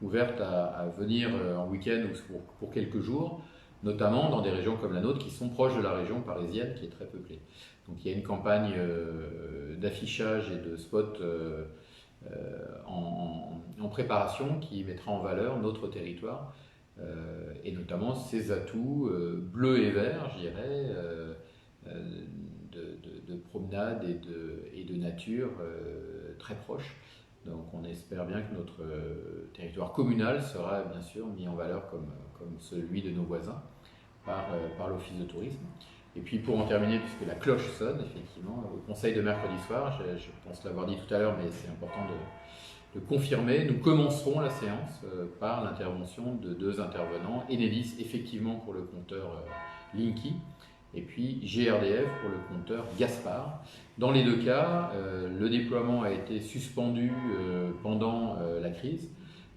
ouverte à venir en week-end ou pour quelques jours, notamment dans des régions comme la nôtre qui sont proches de la région parisienne qui est très peuplée. Donc il y a une campagne d'affichage et de spots en préparation qui mettra en valeur notre territoire et notamment ses atouts bleus et verts, je dirais, de promenade et de nature très proches. Donc on espère bien que notre territoire communal sera bien sûr mis en valeur comme celui de nos voisins par l'Office de tourisme. Et puis pour en terminer, puisque la cloche sonne, effectivement, au conseil de mercredi soir, je pense l'avoir dit tout à l'heure, mais c'est important de confirmer, nous commencerons la séance par l'intervention de 2 intervenants, Enedis effectivement pour le compteur Linky, et puis GRDF pour le compteur Gaspard. Dans les 2 cas, le déploiement a été suspendu pendant la crise,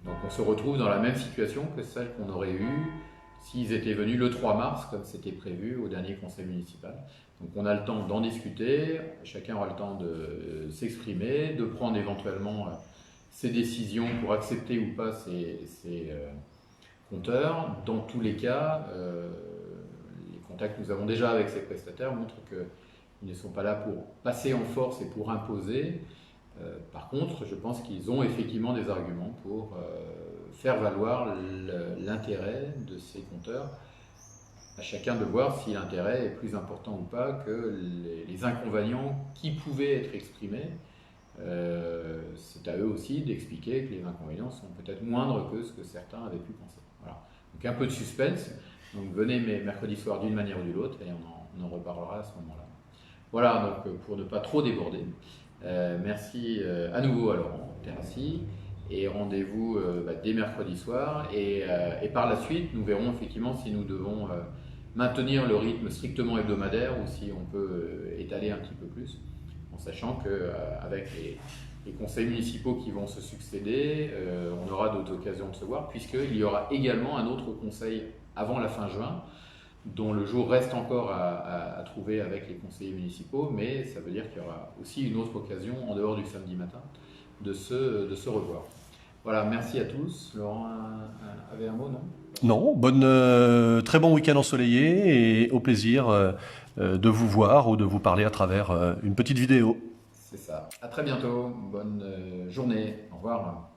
donc on se retrouve dans la même situation que celle qu'on aurait eue s'ils étaient venus le 3 mars, comme c'était prévu au dernier conseil municipal. Donc on a le temps d'en discuter, chacun aura le temps de s'exprimer, de prendre éventuellement ses décisions pour accepter ou pas ces compteurs. Dans tous les cas, les contacts que nous avons déjà avec ces prestataires montrent qu'ils ne sont pas là pour passer en force et pour imposer. Par contre, je pense qu'ils ont effectivement des arguments pour faire valoir l'intérêt de ces compteurs. À chacun de voir si l'intérêt est plus important ou pas que les inconvénients qui pouvaient être exprimés. C'est à eux aussi d'expliquer que les inconvénients sont peut-être moindres que ce que certains avaient pu penser. Voilà. Donc un peu de suspense. Donc venez mercredi soir d'une manière ou d'une autre et on en reparlera à ce moment-là. Voilà, donc pour ne pas trop déborder. Merci à nouveau à Laurent Terrassi et rendez-vous dès mercredi soir et par la suite nous verrons effectivement si nous devons maintenir le rythme strictement hebdomadaire ou si on peut étaler un petit peu plus, en sachant qu'avec les conseils municipaux qui vont se succéder, on aura d'autres occasions de se voir puisqu'il y aura également un autre conseil avant la fin juin dont le jour reste encore à trouver avec les conseillers municipaux, mais ça veut dire qu'il y aura aussi une autre occasion, en dehors du samedi matin, de se revoir. Voilà, merci à tous. Laurent avait un mot, non? Non, très bon week-end ensoleillé et au plaisir de vous voir ou de vous parler à travers une petite vidéo. C'est ça. À très bientôt. Bonne journée. Au revoir.